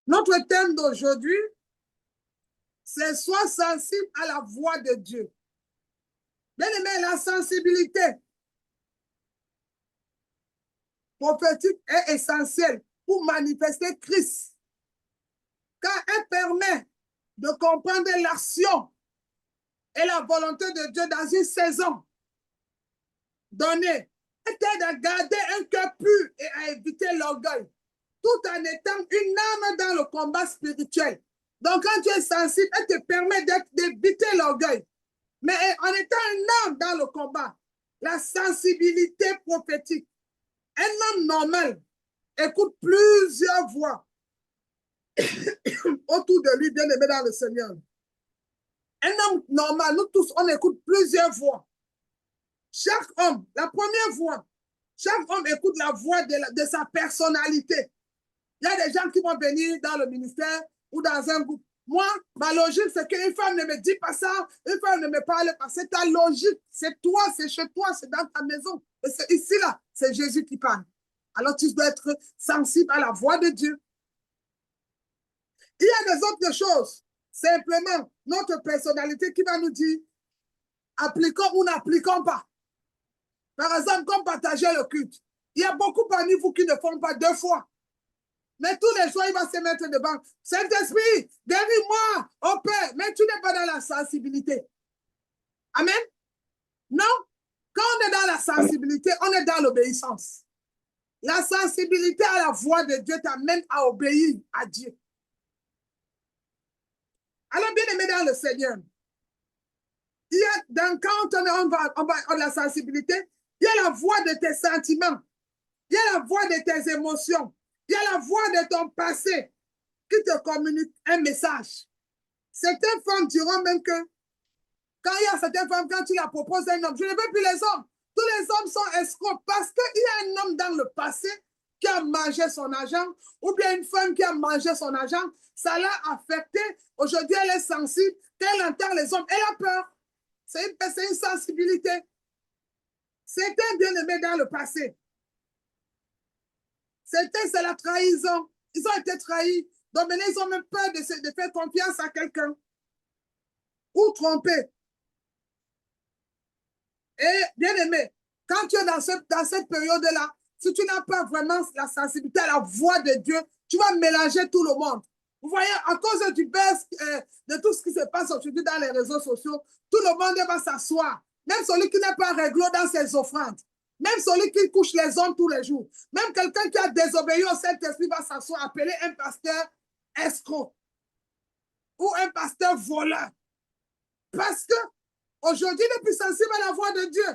Notre thème d'aujourd'hui, c'est sois sensible à la voix de Dieu. Bien aimé, la sensibilité prophétique est essentielle pour manifester Christ, car elle permet de comprendre l'action et la volonté de Dieu dans une saison donnée. Elle t'aide à garder un cœur pur et à éviter l'orgueil, tout en étant une âme dans le combat spirituel. Donc, quand tu es sensible, elle te permet d'éviter l'orgueil. Mais en étant une âme dans le combat, la sensibilité prophétique, un homme normal écoute plusieurs voix autour de lui, bien aimé dans le Seigneur. Un homme normal, nous tous, on écoute plusieurs voix. Chaque homme, la première voix, chaque homme écoute la voix de sa personnalité. Il y a des gens qui vont venir dans le ministère ou dans un groupe. Moi, ma logique, c'est qu'une femme ne me dit pas ça, une femme ne me parle pas. C'est ta logique, c'est toi, c'est chez toi, c'est dans ta maison. Et c'est ici, là, c'est Jésus qui parle. Alors, tu dois être sensible à la voix de Dieu. Il y a des autres choses. Simplement, notre personnalité qui va nous dire, appliquons ou n'appliquons pas. Par exemple, comme partager le culte. Il y a beaucoup parmi vous qui ne font pas 2 fois. Mais tous les jours, il va se mettre devant. Saint-Esprit, guéris-moi, oh Père. Mais tu n'es pas dans la sensibilité. Amen. Non. Quand on est dans la sensibilité, on est dans l'obéissance. La sensibilité à la voix de Dieu t'amène à obéir à Dieu. Alors, bien aimé dans le Seigneur, il y a, quand on va la sensibilité, il y a la voix de tes sentiments, il y a la voix de tes émotions, il y a la voix de ton passé qui te communique un message. Certaines femmes diront même que quand il y a certaines femmes, quand tu la proposes à un homme, je ne veux plus les hommes. Tous les hommes sont escrocs parce qu'il y a un homme dans le passé qui a mangé son argent ou bien une femme qui a mangé son argent. Ça l'a affecté. Aujourd'hui, elle est sensible. Quand elle entend les hommes, elle a peur. C'est une sensibilité. Certains bien-aimés dans le passé. Certains, c'est la trahison. Ils ont été trahis. Donc maintenant, ils ont même peur de faire confiance à quelqu'un. Ou tromper. Et bien aimé, quand tu es dans cette période-là, si tu n'as pas vraiment la sensibilité à la voix de Dieu, tu vas mélanger tout le monde. Vous voyez, à cause du buzz, de tout ce qui se passe aujourd'hui dans les réseaux sociaux, tout le monde va s'asseoir. Même celui qui n'est pas réglo dans ses offrandes. Même celui qui couche les hommes tous les jours. Même quelqu'un qui a désobéi au Saint-Esprit va s'asseoir, appeler un pasteur escroc ou un pasteur voleur. Parce que aujourd'hui, il est plus sensible à la voix de Dieu.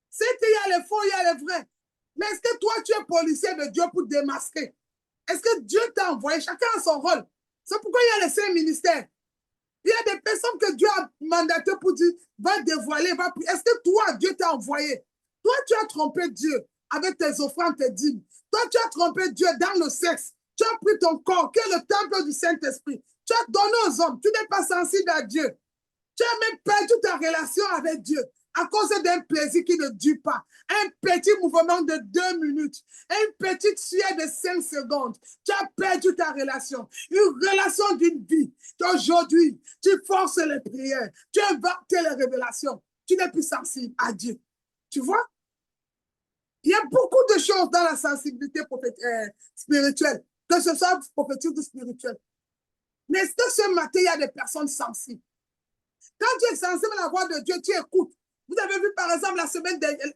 C'est qu'il y a les faux, il y a les vrais. Mais est-ce que toi, tu es policier de Dieu pour démasquer? Est-ce que Dieu t'a envoyé? Chacun a son rôle. C'est pourquoi il y a les 5 ministères. Il y a des personnes que Dieu a mandatées pour dire, va dévoiler, va prier. Est-ce que toi, Dieu t'a envoyé? Toi, tu as trompé Dieu avec tes offrandes, tes dîmes. Toi, tu as trompé Dieu dans le sexe. Tu as pris ton corps, qui est le temple du Saint-Esprit. Tu as donné aux hommes. Tu n'es pas sensible à Dieu. Tu as même perdu ta relation avec Dieu à cause d'un plaisir qui ne dure pas. Un petit mouvement de 2 minutes, une petite sueur de 5 secondes. Tu as perdu ta relation. Une relation d'une vie. Aujourd'hui, tu forces les prières. Tu invoques les révélations. Tu n'es plus sensible à Dieu. Tu vois? Il y a beaucoup de choses dans la sensibilité spirituelle, que ce soit prophétique ou spirituelle. Mais est-ce que ce matin, il y a des personnes sensibles? Quand tu es sensible à la voix de Dieu, tu écoutes. Vous avez vu, par exemple,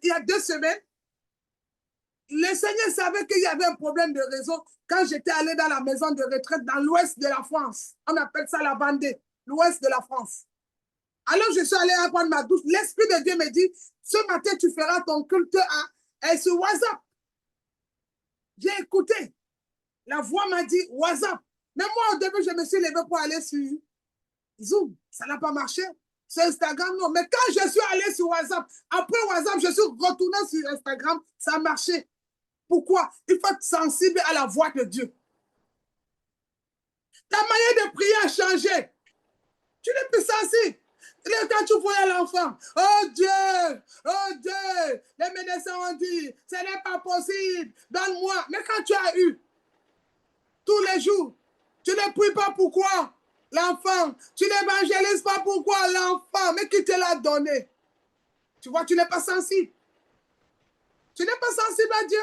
il y a 2 semaines, le Seigneur savait qu'il y avait un problème de réseau quand j'étais allé dans la maison de retraite dans l'ouest de la France. On appelle ça la Vendée, l'ouest de la France. Alors, je suis allé prendre ma douche. L'Esprit de Dieu me dit, ce matin, tu feras ton culte sur WhatsApp. J'ai écouté. La voix m'a dit WhatsApp. Mais moi, au début, je me suis levé pour aller sur Zoom. Ça n'a pas marché. Sur Instagram, non. Mais quand je suis allé sur WhatsApp, après WhatsApp, je suis retourné sur Instagram, ça a marché. Pourquoi? Il faut être sensible à la voix de Dieu. Ta manière de prier a changé. Tu n'es plus sensible. Quand tu voyais l'enfant, oh Dieu, les médecins ont dit, ce n'est pas possible, donne-moi. Mais quand tu as eu, tous les jours, Tu ne pries pas pourquoi? L'enfant. Tu n'évangélises pas pourquoi? L'enfant. Mais qui te l'a donné? Tu vois, tu n'es pas sensible. Tu n'es pas sensible à Dieu.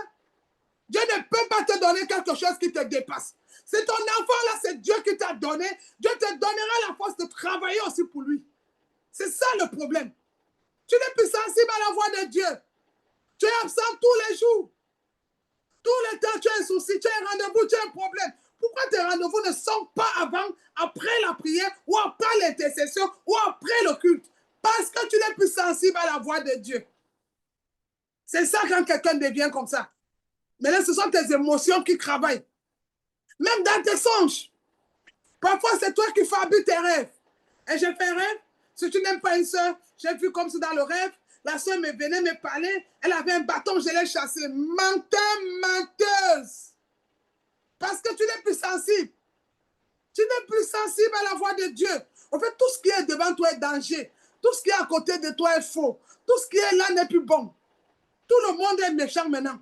Dieu ne peut pas te donner quelque chose qui te dépasse. C'est ton enfant là, c'est Dieu qui t'a donné. Dieu te donnera la force de travailler aussi pour lui. C'est ça le problème. Tu n'es plus sensible à la voix de Dieu. Tu es absent tous les jours. Tous les temps, tu as un souci, tu as un rendez-vous, tu as un problème. Pourquoi tes rendez-vous ne sont pas avant, après la prière, ou après l'intercession, ou après le culte? Parce que tu n'es plus sensible à la voix de Dieu. C'est ça quand quelqu'un devient comme ça. Mais là, ce sont tes émotions qui travaillent. Même dans tes songes. Parfois, c'est toi qui fabriques tes rêves. Et j'ai fait un rêve. Si tu n'aimes pas une soeur, j'ai vu comme ça dans le rêve. La soeur me venait me parler. Elle avait un bâton, je l'ai chassé. Menteur, menteuse. Parce que tu n'es plus sensible. Tu n'es plus sensible à la voix de Dieu. En fait, tout ce qui est devant toi est danger. Tout ce qui est à côté de toi est faux. Tout ce qui est là n'est plus bon. Tout le monde est méchant maintenant.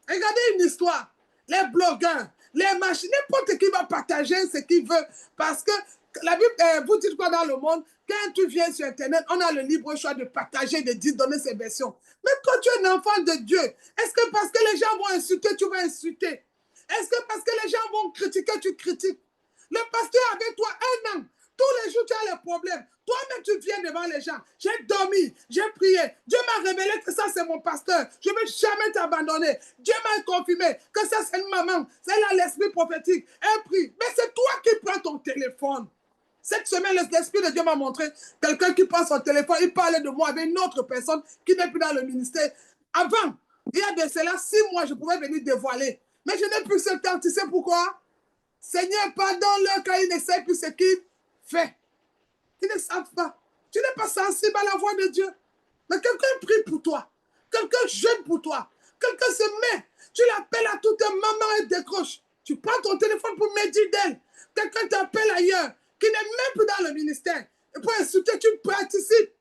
Regardez une histoire. Les blogueurs, les machines, n'importe qui va partager ce qu'il veut. Parce que la Bible, vous dites quoi dans le monde? Quand tu viens sur Internet, on a le libre choix de partager, de dire, donner ses versions. Mais toi, tu es un enfant de Dieu. Est-ce que parce que les gens vont insulter, tu vas insulter? Est-ce que parce que les gens vont critiquer, tu critiques? Le pasteur avec toi un an. Tous les jours, tu as les problèmes. Toi-même, tu viens devant les gens. J'ai dormi, j'ai prié. Dieu m'a révélé que ça, c'est mon pasteur. Je ne vais jamais t'abandonner. Dieu m'a confirmé que ça, c'est une maman. C'est là l'esprit prophétique. Elle prie. Mais c'est toi qui prends ton téléphone. Cette semaine, l'Esprit de Dieu m'a montré quelqu'un qui prend son téléphone. Il parlait de moi avec une autre personne qui n'est plus dans le ministère. Avant, il y a de cela 6 mois, je pouvais venir dévoiler. Mais je n'ai plus ce temps. Tu sais pourquoi? Seigneur, pardonne-leur quand ils ne savent plus ce qu'ils font. Ils ne savent pas. Tu n'es pas sensible à la voix de Dieu. Mais quelqu'un prie pour toi. Quelqu'un jeûne pour toi. Quelqu'un se met. Tu l'appelles à toute maman et décroche. Tu prends ton téléphone pour me dire d'elle. Quelqu'un t'appelle ailleurs, qui n'est même plus dans le ministère. Et pour insulter, tu participes.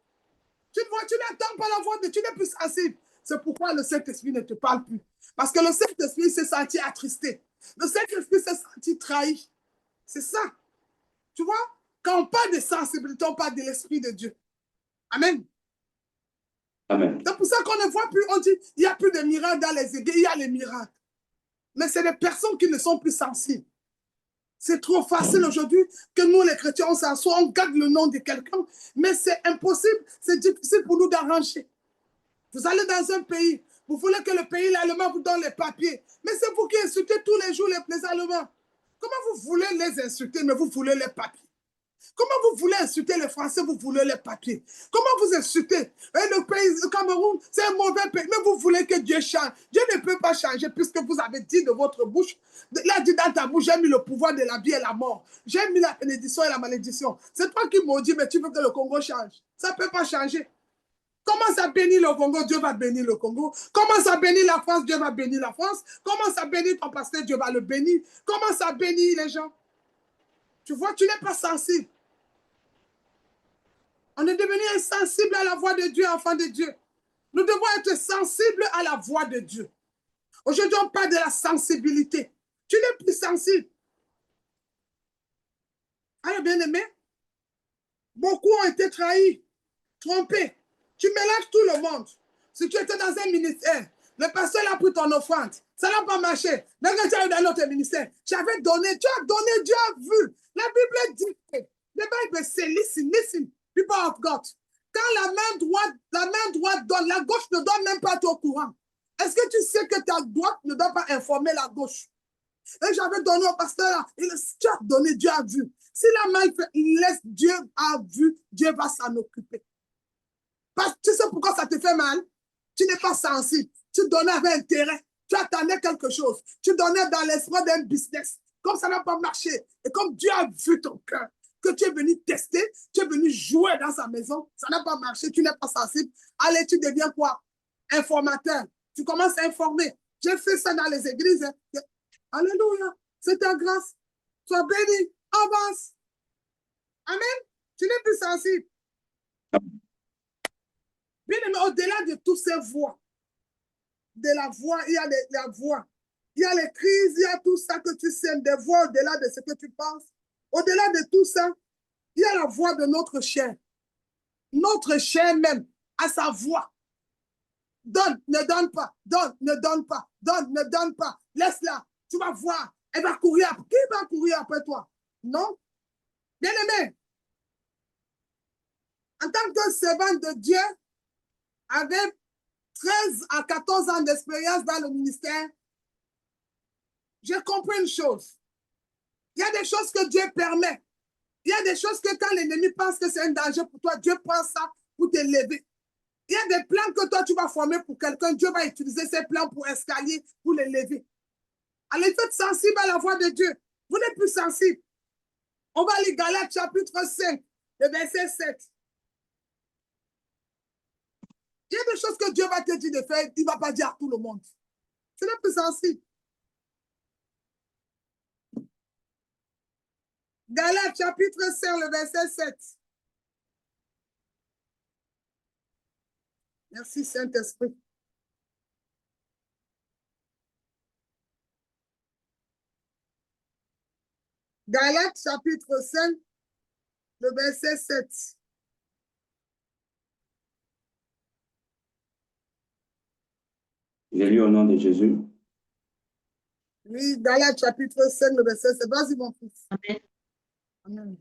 Tu vois, tu n'attends pas la voix de Dieu, tu n'es plus sensible. C'est pourquoi le Saint-Esprit ne te parle plus. Parce que le Saint-Esprit s'est senti attristé. Le Saint-Esprit s'est senti trahi. C'est ça. Tu vois, quand on parle de sensibilité, on parle de l'Esprit de Dieu. Amen. Amen. C'est pour ça qu'on ne voit plus, on dit, il n'y a plus de miracles dans les églises, il y a les miracles. Mais c'est des personnes qui ne sont plus sensibles. C'est trop facile aujourd'hui que nous, les chrétiens, on s'assoit, on garde le nom de quelqu'un, mais c'est impossible, c'est difficile pour nous d'arranger. Vous allez dans un pays, vous voulez que le pays allemand vous donne les papiers, mais c'est vous qui insultez tous les jours les Allemands. Comment vous voulez les insulter, mais vous voulez les papiers? Comment vous voulez insulter les Français, vous voulez les papiers? Comment vous insultez? Le pays, le Cameroun, c'est un mauvais pays, mais vous voulez que Dieu change. Dieu ne peut pas changer puisque vous avez dit de votre bouche. Il a dit dans ta bouche, j'ai mis le pouvoir de la vie et la mort. J'ai mis la bénédiction et la malédiction. C'est toi qui maudis, mais tu veux que le Congo change. Ça ne peut pas changer. Comment ça bénit le Congo, Dieu va bénir le Congo. Comment ça bénit la France, Dieu va bénir la France. Comment ça bénit ton pasteur, Dieu va le bénir. Comment ça bénit les gens? Tu vois, tu n'es pas sensible. On est devenu insensible à la voix de Dieu, enfant de Dieu. Nous devons être sensibles à la voix de Dieu. Aujourd'hui, on parle de la sensibilité. Tu n'es plus sensible. Alors, bien aimé, beaucoup ont été trahis, trompés. Tu mélanges tout le monde. Si tu étais dans un ministère, le pasteur a pris ton offrande. Ça n'a pas marché. Mais quand tu es dans notre ministère, j'avais donné, tu as donné, Dieu a vu. La Bible dit, the Bible say, listen, listen, people of God. Quand la main droite donne, la gauche ne donne même pas au courant. Est-ce que tu sais que ta droite ne doit pas informer la gauche? Et j'avais donné au pasteur là, tu as donné, Dieu a vu. S'il a mal fait, il laisse, Dieu a vu, Dieu va s'en occuper. Parce que tu sais pourquoi ça te fait mal? Tu n'es pas sensible. Tu donnais avec intérêt. Tu attendais quelque chose. Tu donnais dans l'espoir d'un business. Comme ça n'a pas marché. Et comme Dieu a vu ton cœur, que tu es venu tester, tu es venu jouer dans sa maison, ça n'a pas marché, tu n'es pas sensible. Allez, tu deviens quoi? Informateur. Tu commences à informer. J'ai fait ça dans les églises. Alléluia. C'est ta grâce. Sois béni. Avance. Amen. Tu n'es plus sensible. Bien aimé, au-delà de toutes ces voix, de la voix, il y a la voix Il y a les crises, il y a tout ça que tu sèmes, des voix au-delà de ce que tu penses. Au-delà de tout ça, il y a la voix de notre chair. Notre chair même a sa voix. Donne, ne donne pas, donne, ne donne pas, donne, ne donne pas. Laisse-la, tu vas voir. Elle va courir après. Qui va courir après toi? Non? Bien-aimé, en tant que servant de Dieu, avec 13 à 14 ans d'expérience dans le ministère, j'ai compris une chose. Il y a des choses que Dieu permet. Il y a des choses que quand l'ennemi pense que c'est un danger pour toi, Dieu prend ça pour t'élever. Il y a des plans que toi, tu vas former pour quelqu'un. Dieu va utiliser ces plans pour escalier, pour l'élever. Alors, il faut être sensible à la voix de Dieu. Vous n'êtes plus sensible. On va lire Galates chapitre 5, le verset 7. Il y a des choses que Dieu va te dire de faire, il ne va pas dire à tout le monde. Tu n'es plus sensible. Galates chapitre 5, le verset 7. Merci Saint-Esprit. Galates chapitre 5, le verset 7. J'ai lu au nom de Jésus. Oui, Galates chapitre 5, le verset 7. Vas-y, mon fils. Amen. Amen.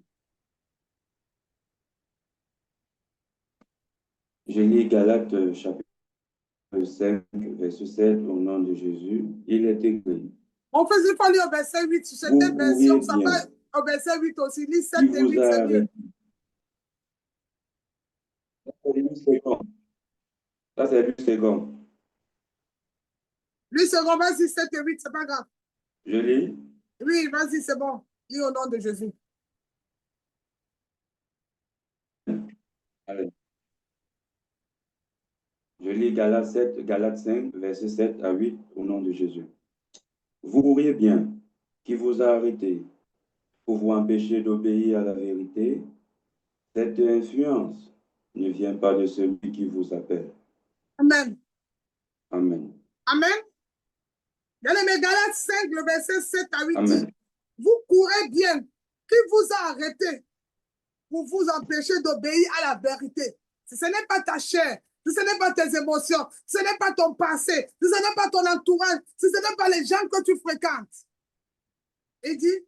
Je lis Galates chapitre 5, verset 7, au nom de Jésus. Il est écrit. On faisait pas lire au verset 8. Sur cette version, ça va au verset 8 aussi. Lis 7 et 8, c'est mieux. Ça, c'est 8 secondes. 8 secondes, vas-y, 7 et 8, c'est pas grave. Je lis. Oui, vas-y, c'est bon. Lis au nom de Jésus. Allez. Je lis Galates 5, verset 7 à 8, au nom de Jésus. Vous voyez bien qui vous a arrêté pour vous empêcher d'obéir à la vérité. Cette influence ne vient pas de celui qui vous appelle. Amen. Amen. Amen. Bien-aimé, Galates 5, le verset 7 à 8 Amen. dit, vous courez bien. Qui vous a arrêté pour vous empêcher d'obéir à la vérité? Ce n'est pas ta chair, ce n'est pas tes émotions, ce n'est pas ton passé, ce n'est pas ton entourage, ce n'est pas les gens que tu fréquentes. Il dit,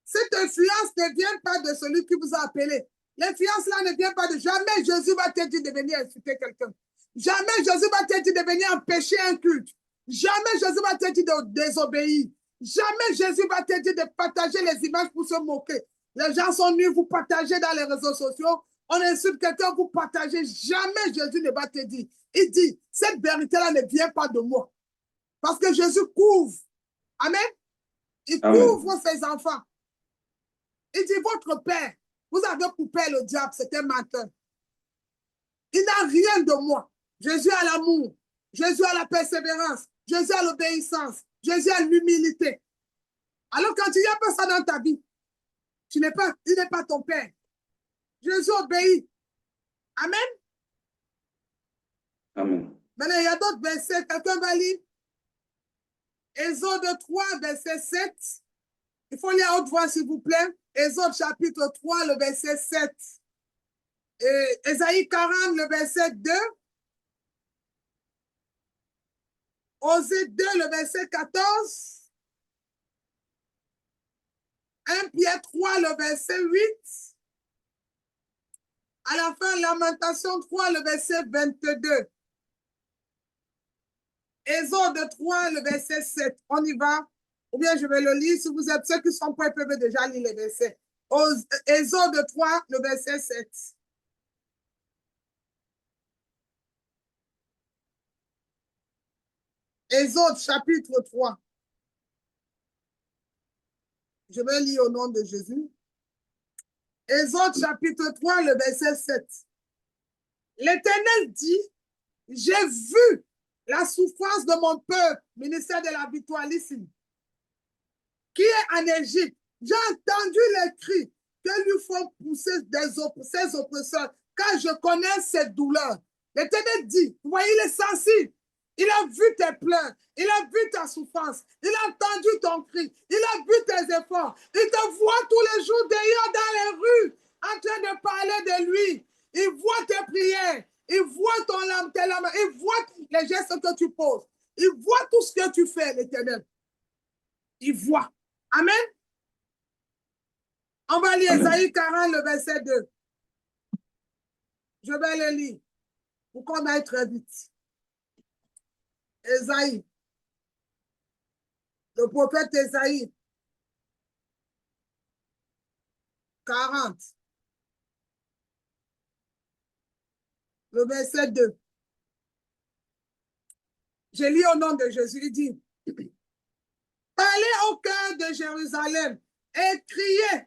cette influence ne vient pas de celui qui vous a appelé. L'influence là ne vient pas de jamais Jésus va te dire de venir insulter quelqu'un. Jamais Jésus va te dire de venir empêcher un culte. Jamais Jésus va te dire de désobéir. Jamais Jésus va te dire de partager les images pour se moquer. Les gens sont nus, vous partagez dans les réseaux sociaux. On insulte quelqu'un, vous partagez. Jamais Jésus ne va te dire. Il dit, cette vérité-là ne vient pas de moi. Parce que Jésus couvre. Amen. Il couvre ses enfants. Il dit, votre père, vous avez coupé le diable, c'est un menteur. Il n'a rien de moi. Jésus a l'amour. Jésus a la persévérance. Jésus a l'obéissance. Jésus a l'humilité. Alors quand il n'y a pas ça dans ta vie, il n'est pas ton père. Jésus obéit. Amen. Amen. Maintenant, il y a d'autres versets. Quelqu'un va lire Exode 3, verset 7. Il faut lire à haute voix, s'il vous plaît. Exode chapitre 3, le verset 7. Et Ésaïe 40, le verset 2. Osée 2, le verset 14. 1 Pierre 3, le verset 8. À la fin, Lamentation 3, le verset 22. Exode 3, le verset 7. On y va? Ou bien je vais le lire. Si vous êtes ceux qui sont prêts, peuvent déjà lire les versets. Exode 3, le verset 7. Exode chapitre 3. Je vais lire au nom de Jésus. Exode chapitre 3, le verset 7. L'Éternel dit, j'ai vu la souffrance de mon peuple, ministère de la victoire ici, qui est en Égypte. J'ai entendu les cris que lui font pousser ses oppresseurs, car je connais ses douleurs. L'Éternel dit, vous voyez, il est sensible. Il a vu tes pleurs. Il a vu ta souffrance. Il a entendu ton cri. Il a vu tes efforts. Il te voit tous les jours d'ailleurs dans les rues en train de parler de lui. Il voit tes prières. Il voit tes larmes. Il voit les gestes que tu poses. Il voit tout ce que tu fais, l'Éternel. Il voit. Amen. On va lire Ésaïe 40, le verset 2. Je vais le lire pour qu'on aille très vite. Ésaïe. Le prophète Ésaïe. 40. Le verset 2. Je lis au nom de Jésus. Il dit, parlez au cœur de Jérusalem et criez,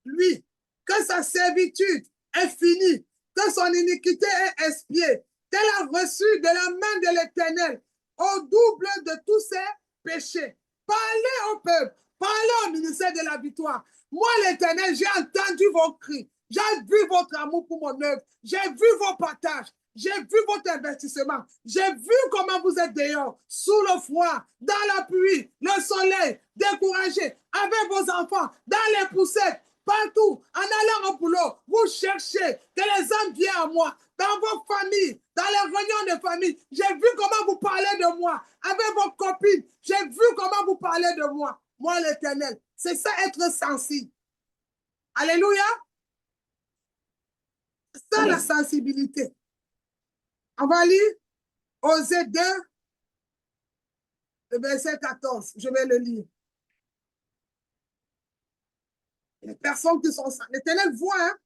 lui, que sa servitude est finie, que son iniquité est expiée, qu'elle a reçu de la main de l'Éternel au double de tous ses péchés. Parlez au peuple, parlez au ministère de la victoire. Moi, l'Éternel, j'ai entendu vos cris, j'ai vu votre amour pour mon œuvre, j'ai vu vos partages, j'ai vu votre investissement, j'ai vu comment vous êtes dehors, sous le froid, dans la pluie, le soleil, découragé, avec vos enfants, dans les poussettes, partout, en allant au boulot, vous cherchez que les hommes viennent à moi, dans vos familles, dans les réunions de famille. J'ai vu comment vous parlez de moi, avec vos copines. J'ai vu comment vous parlez de moi. Moi, l'Éternel. C'est ça, être sensible. Alléluia. C'est ça, la sensibilité. On va lire Osée 2, le verset 14. Je vais le lire. Les personnes qui sont sensibles. L'Éternel voit, hein.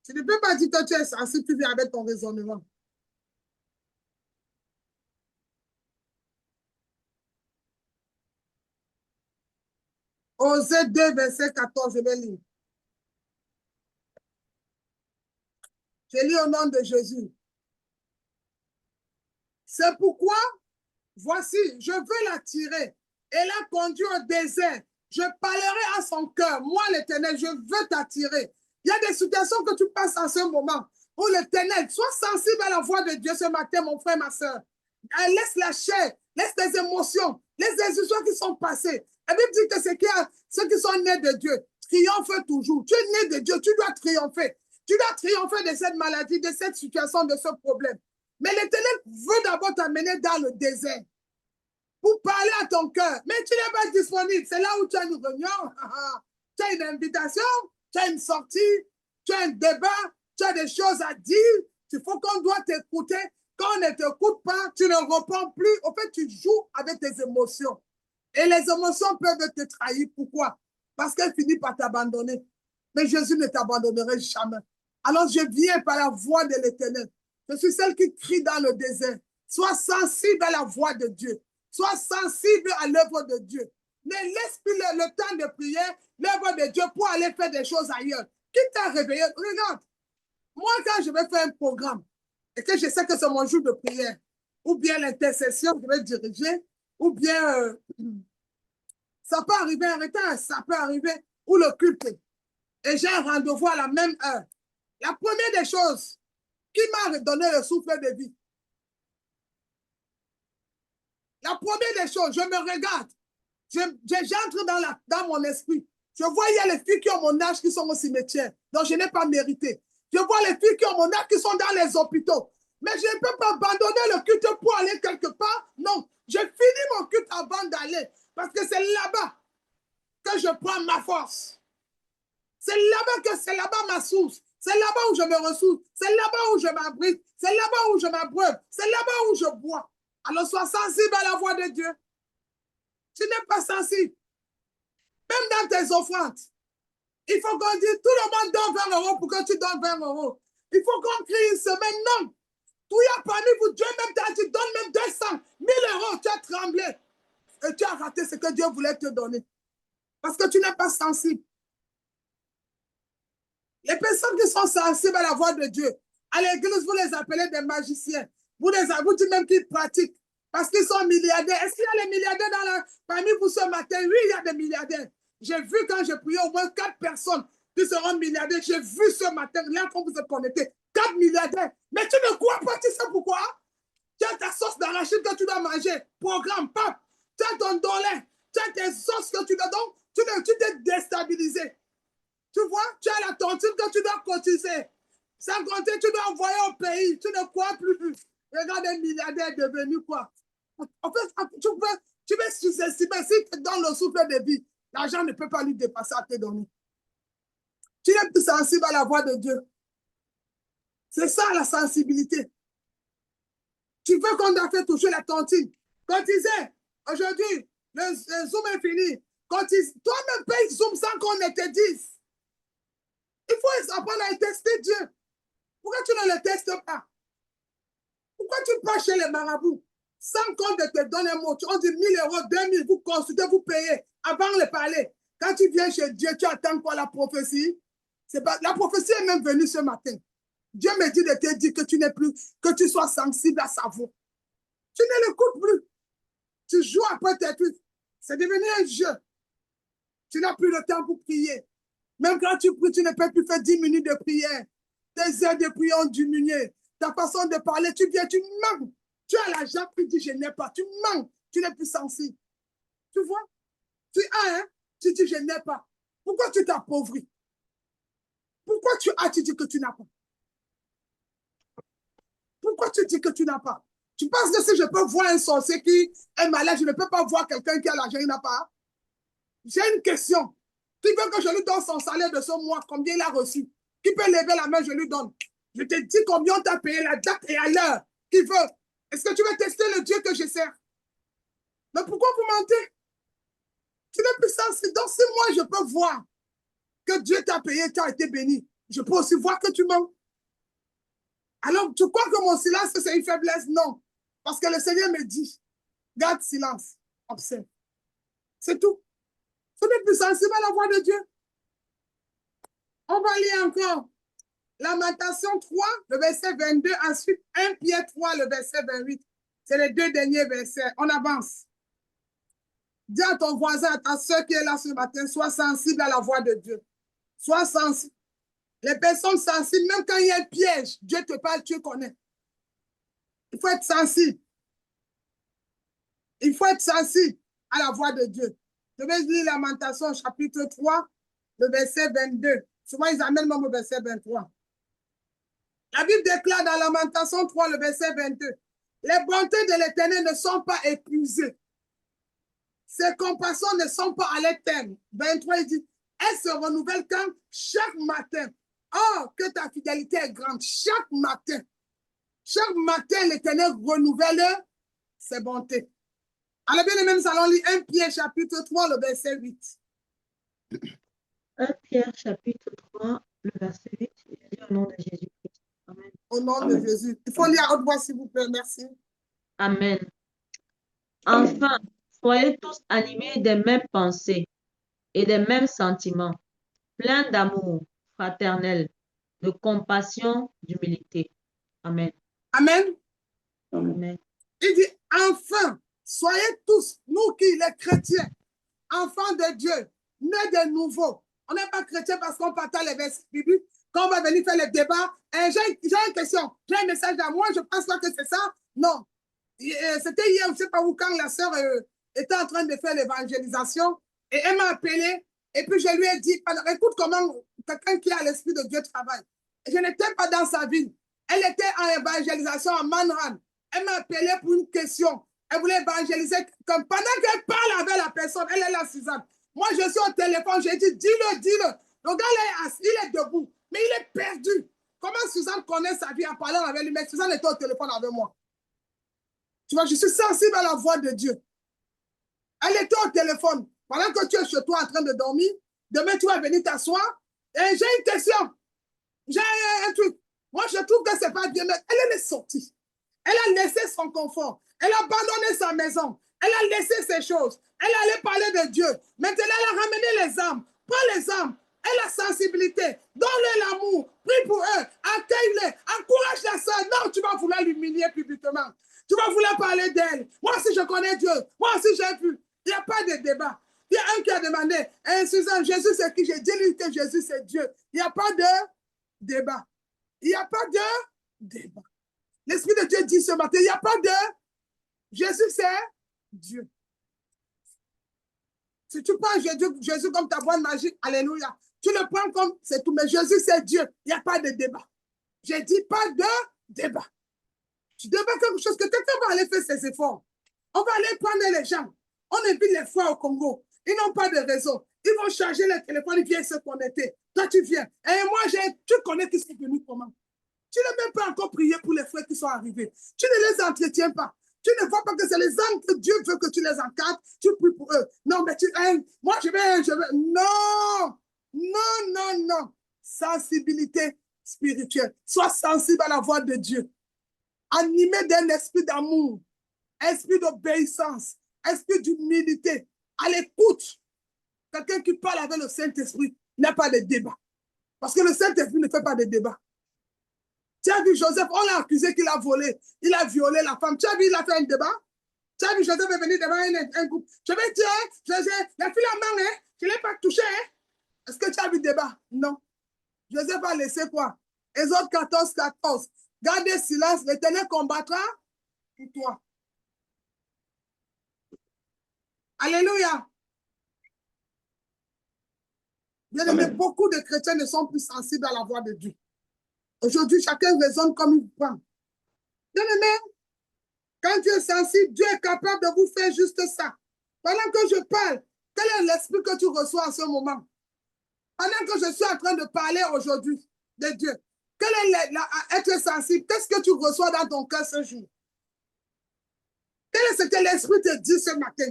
Tu ne peux pas dire que tu es sensible, tu viens avec ton raisonnement. Osée 2, verset 14, je vais lire. Je lis au nom de Jésus. C'est pourquoi, voici, je veux l'attirer et la conduire au désert. Je parlerai à son cœur. Moi, l'Éternel, je veux t'attirer. Il y a des situations que tu passes en ce moment. Pour l'Éternel, sois sensible à la voix de Dieu ce matin, mon frère, ma soeur. Laisse la chair, laisse tes émotions, laisse les histoires qui sont passées. La Bible dit que ceux qui sont nés de Dieu triomphent toujours. Tu es né de Dieu, tu dois triompher. Tu dois triompher de cette maladie, de cette situation, de ce problème. Mais l'Éternel veut d'abord t'amener dans le désert pour parler à ton cœur. Mais tu n'es pas disponible. C'est là où tu as une réunion, tu as une invitation, tu as une sortie, tu as un débat, tu as des choses à dire. Il faut qu'on doit t'écouter. Quand on ne t'écoute pas, tu ne réponds plus. En fait, tu joues avec tes émotions. Et les émotions peuvent te trahir. Pourquoi? Parce qu'elles finissent par t'abandonner. Mais Jésus ne t'abandonnerait jamais. Alors je viens par la voix de l'Éternel. Je suis celle qui crie dans le désert. Sois sensible à la voix de Dieu. Sois sensible à l'œuvre de Dieu. Ne laisse plus le temps de prière, l'œuvre de Dieu pour aller faire des choses ailleurs. Qui t'a réveillé? Regarde. Moi, quand je vais faire un programme et que je sais que c'est mon jour de prière, ou bien l'intercession, je vais diriger, ou bien ça peut arriver en retard, ça peut arriver, ou le culte. Et j'ai un rendez-vous à la même heure. La première des choses qui m'a redonné le souffle de vie, la première des choses, je me regarde, j'entre dans mon esprit. Je vois, il y a les filles qui ont mon âge qui sont au cimetière, donc je n'ai pas mérité. Je vois les filles qui ont mon âge qui sont dans les hôpitaux. Mais je ne peux pas abandonner le culte pour aller quelque part. Non, je finis mon culte avant d'aller. Parce que c'est là-bas que je prends ma force. C'est là-bas ma source. C'est là-bas où je me ressource. C'est là-bas où je m'abrite. C'est là-bas où je m'abreuve. C'est là-bas où je bois. Alors sois sensible à la voix de Dieu. Tu n'es pas sensible. Même dans tes offrandes. Il faut qu'on dise, tout le monde donne 20 € pour que tu donnes 20 €. Il faut qu'on crie une semaine. Non. Tout y a parmi vous. Dieu même t'a dit, donne même 200, 1000 €. Tu as tremblé. Et tu as raté ce que Dieu voulait te donner. Parce que tu n'es pas sensible. Les personnes qui sont sensibles à la voix de Dieu, à l'église, vous les appelez des magiciens. Vous dites même qu'ils pratiquent parce qu'ils sont milliardaires. Est-ce qu'il y a les milliardaires parmi vous ce matin? Oui, il y a des milliardaires. J'ai vu quand j'ai prié au moins 4 personnes qui seront milliardaires. J'ai vu ce matin, là, quand vous êtes connectés, 4 4 milliardaires. Mais tu ne crois pas, tu sais pourquoi? Tu as ta sauce d'arachide que tu dois manger. Programme, pape. Tu as ton dollar. Tu as tes sauces que tu dois. Donc, tu t'es déstabilisé. Tu vois, tu as la tontine que tu dois cotiser. Sans compter, tu dois envoyer au pays. Tu ne crois plus. Regarde un milliardaire devenu quoi? En fait, tu peux sous-estimer. Si tu es dans le souffle de vie, l'argent ne peut pas lui dépasser à te donner. Tu n'es plus sensible à la voix de Dieu. C'est ça la sensibilité. Tu veux qu'on t'a fait toucher la tontine. Cotisez. Aujourd'hui, le Zoom est fini. Cotise. Toi-même paye Zoom sans qu'on ne te dise. Il faut apprendre à tester Dieu. Pourquoi tu ne le testes pas? Pourquoi tu pars chez les marabouts sans qu'on te donne un mot? On dit 1 000 euros, 2 000, vous consultez, vous payez avant de parler. Quand tu viens chez Dieu, tu attends quoi la prophétie? Pas, la prophétie est même venue ce matin. Dieu me dit de te dire que tu n'es plus, que tu sois sensible à sa voix. Tu ne l'écoutes plus. Tu joues après tes trucs. C'est devenu un jeu. Tu n'as plus le temps pour prier. Même quand tu pries, tu ne peux plus faire 10 minutes de prière. Tes heures de prière ont diminué. Ta façon de parler, tu viens, tu manques. Tu as la jambe qui dit je n'ai pas. Tu manques. Tu n'es plus sensible. Tu vois? Tu as, hein? Tu dis je n'ai pas. Pourquoi tu t'appauvris? Pourquoi tu as, tu dis que tu n'as pas? Pourquoi tu dis que tu n'as pas? Tu penses que si je peux voir un sorcier qui est malade, je ne peux pas voir quelqu'un qui a l'argent, il n'a pas? J'ai une question. Qui veut que je lui donne son salaire de ce mois, combien il a reçu? Qui peut lever la main, je lui donne. Je te dis combien on t'a payé la date et à l'heure. Qui veut? Est-ce que tu veux tester le Dieu que je sers? Mais pourquoi vous mentez? Tu n'es plus sensible. Donc, si moi, je peux voir que Dieu t'a payé, tu as été béni, je peux aussi voir que tu mens. Alors, tu crois que mon silence, c'est une faiblesse? Non. Parce que le Seigneur me dit, garde silence, observe. C'est tout. Tu n'es plus sensible à la voix de Dieu. On va lire encore. Lamentation 3, le verset 22. Ensuite, 1 Pierre 3, le verset 28. C'est les deux derniers versets. On avance. Dis à ton voisin, à ta soeur qui est là ce matin, sois sensible à la voix de Dieu. Sois sensible. Les personnes sensibles, même quand il y a un piège, Dieu te parle, tu connais. Il faut être sensible. Il faut être sensible à la voix de Dieu. Je vais lire Lamentation chapitre 3, le verset 22. Souvent, ils amènent même au verset 23. La Bible déclare dans Lamentation 3, le verset 22, les bontés de l'Éternel ne sont pas épuisées. Ses compassions ne sont pas à l'éternel. 23, il dit, elles se renouvellent quand? Chaque matin. Oh, que ta fidélité est grande. Chaque matin, l'Éternel renouvelle ses bontés. Alors, bien aimé, nous allons lire 1 Pierre chapitre 3, le verset 8. 1 Pierre chapitre 3, le verset 8, au nom de Jésus-Christ. Amen. Au nom de Jésus. Il faut lire à haute voix, s'il vous plaît. Merci. Amen. Enfin, soyez tous animés des mêmes pensées et des mêmes sentiments, pleins d'amour fraternel, de compassion, d'humilité. Amen. Amen. Amen. Il dit, enfin, soyez tous, nous qui, les chrétiens, enfants de Dieu, nés de nouveau. On n'est pas chrétien parce qu'on partage les versets bibliques. Quand on va venir faire le débat, j'ai une question, j'ai un message à moi, je pense pas que c'est ça. Non. C'était hier, je ne sais pas où, quand la sœur était en train de faire l'évangélisation, et elle m'a appelé, et puis je lui ai dit, écoute comment quelqu'un qui a l'Esprit de Dieu travaille. Je n'étais pas dans sa ville. Elle était en évangélisation à Manhattan. Elle m'a appelé pour une question. Elle voulait évangéliser. Comme pendant qu'elle parle avec la personne, elle est là, Suzanne. Moi, je suis au téléphone, j'ai dit, dis-le, dis-le. Le gars, il est debout, mais il est perdu. Comment Suzanne connaît sa vie en parlant avec lui? Mais Suzanne était au téléphone avec moi. Tu vois, je suis sensible à la voix de Dieu. Elle était au téléphone. Pendant que tu es chez toi en train de dormir, demain, tu vas venir t'asseoir. Et j'ai une question. J'ai un truc. Moi, je trouve que ce n'est pas bien, mais elle est sortie. Elle a laissé son confort. Elle a abandonné sa maison. Elle a laissé ses choses. Elle allait parler de Dieu. Maintenant, elle a ramené les âmes. Prends les âmes. Elle a sensibilité. Donne-leur l'amour. Prie pour eux. Accueille-les. Encourage la soeur. Non, tu vas vouloir l'humilier publiquement. Tu vas vouloir parler d'elle. Moi aussi, je connais Dieu. Moi aussi, j'ai vu. Il n'y a pas de débat. Il y a un qui a demandé, Suzanne, Jésus, c'est qui? J'ai dit lui que Jésus, c'est Dieu. Il n'y a pas de débat. Il n'y a pas de débat. L'Esprit de Dieu dit ce matin, il n'y a pas de... Jésus, c'est Dieu. Si tu prends Jésus comme ta boîte magique, alléluia, tu le prends comme c'est tout, mais Jésus, c'est Dieu. Il n'y a pas de débat. Je dis pas de débat. Tu débats quelque chose que quelqu'un va aller faire ses efforts. On va aller prendre les gens. On invite les frères au Congo. Ils n'ont pas de réseau. Ils vont charger le téléphone, ils viennent se connecter. Toi, tu viens. Et moi, tu connais qui sont venus comment. Tu n'as même pas encore prié pour les frères qui sont arrivés. Tu ne les entretiens pas. Tu ne vois pas que c'est les âmes que Dieu veut que tu les encadres. Tu pries pour eux. Non, mais moi, je vais. Non, non, non, non. Sensibilité spirituelle. Sois sensible à la voix de Dieu. Animé d'un esprit d'amour, esprit d'obéissance, esprit d'humilité. À l'écoute. Quelqu'un qui parle avec le Saint-Esprit n'a pas de débat. Parce que le Saint-Esprit ne fait pas de débat. Tu as vu Joseph, on l'a accusé qu'il a volé, il a violé la femme. Tu as vu, il a fait un débat. Tu as vu Joseph est venu devant un groupe. Je vais dire, il a fait la main, hein? Je ne l'ai pas touché. Hein? Est-ce que tu as vu le débat? Non. Joseph a laissé quoi? Exode 14, 14. Gardez silence, l'Éternel combattra pour toi. Alléluia. Bien aimé, beaucoup de chrétiens ne sont plus sensibles à la voix de Dieu. Aujourd'hui, chacun raisonne comme il prend. Bien aimé, quand Dieu est sensible, Dieu est capable de vous faire juste ça. Pendant que je parle, quel est l'esprit que tu reçois en ce moment? Pendant que je suis en train de parler aujourd'hui de Dieu, quel est être sensible? Qu'est-ce que tu reçois dans ton cœur ce jour? Quel est ce que l'esprit te dit ce matin?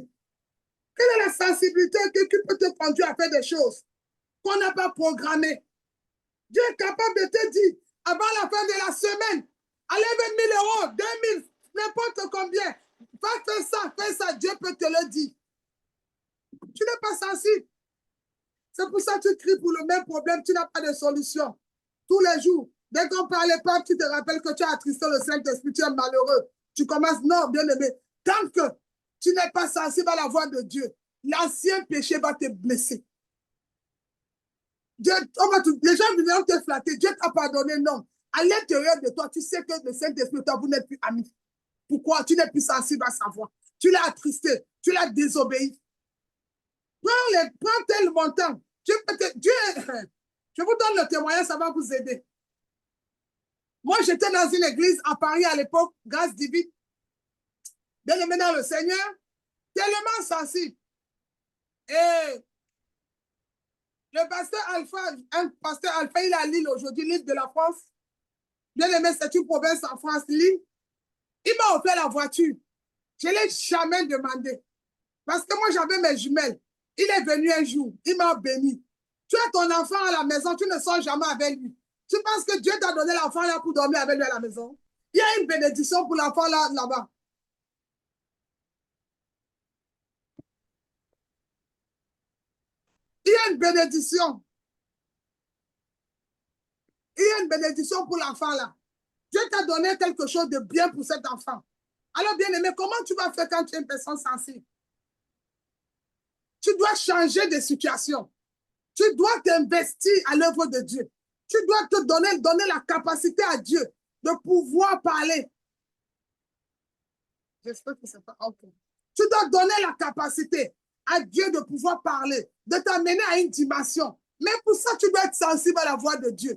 Quelle est la sensibilité qui peut te conduire à faire des choses qu'on n'a pas programmées? Dieu est capable de te dire, avant la fin de la semaine, enlève 1 000 euros, 2 000, n'importe combien. Va faire ça, Dieu peut te le dire. Tu n'es pas sensible. C'est pour ça que tu cries pour le même problème, tu n'as pas de solution. Tous les jours, dès qu'on parlait pas, tu te rappelles que tu as attristé le Saint-Esprit, tu es malheureux. Tu commences, non, bien aimé, tant que tu n'es pas sensible à la voix de Dieu, l'ancien péché va te blesser. Dieu, les gens viendront te flatter, Dieu t'a pardonné, non. À l'intérieur de toi, tu sais que le Saint-Esprit, toi, vous n'êtes plus amis. Pourquoi? Tu n'es plus sensible à sa voix. Tu l'as attristé, tu l'as désobéi. Prends tel montant. Je vous donne le témoignage, ça va vous aider. Moi, j'étais dans une église à Paris à l'époque, grâce divine. Bien aimé dans le Seigneur, tellement sensible. Et le pasteur Alpha, il est à Lille aujourd'hui, l'île de la France. Bien aimé, c'est une province en France, Lille. Il m'a offert la voiture. Je ne l'ai jamais demandé. Parce que moi, j'avais mes jumelles. Il est venu un jour, il m'a béni. Tu as ton enfant à la maison, tu ne sors jamais avec lui. Tu penses que Dieu t'a donné l'enfant là pour dormir avec lui à la maison? Il y a une bénédiction pour l'enfant là-bas. Il y a une bénédiction. Il y a une bénédiction pour l'enfant là. Dieu t'a donné quelque chose de bien pour cet enfant. Alors, bien aimé, comment tu vas faire quand tu es une personne sensible? Tu dois changer de situation. Tu dois t'investir à l'œuvre de Dieu. Tu dois te donner la capacité à Dieu de pouvoir parler. J'espère que c'est pas OK. Tu dois donner la capacité à Dieu de pouvoir parler, de t'amener à une dimension. Mais pour ça, tu dois être sensible à la voix de Dieu.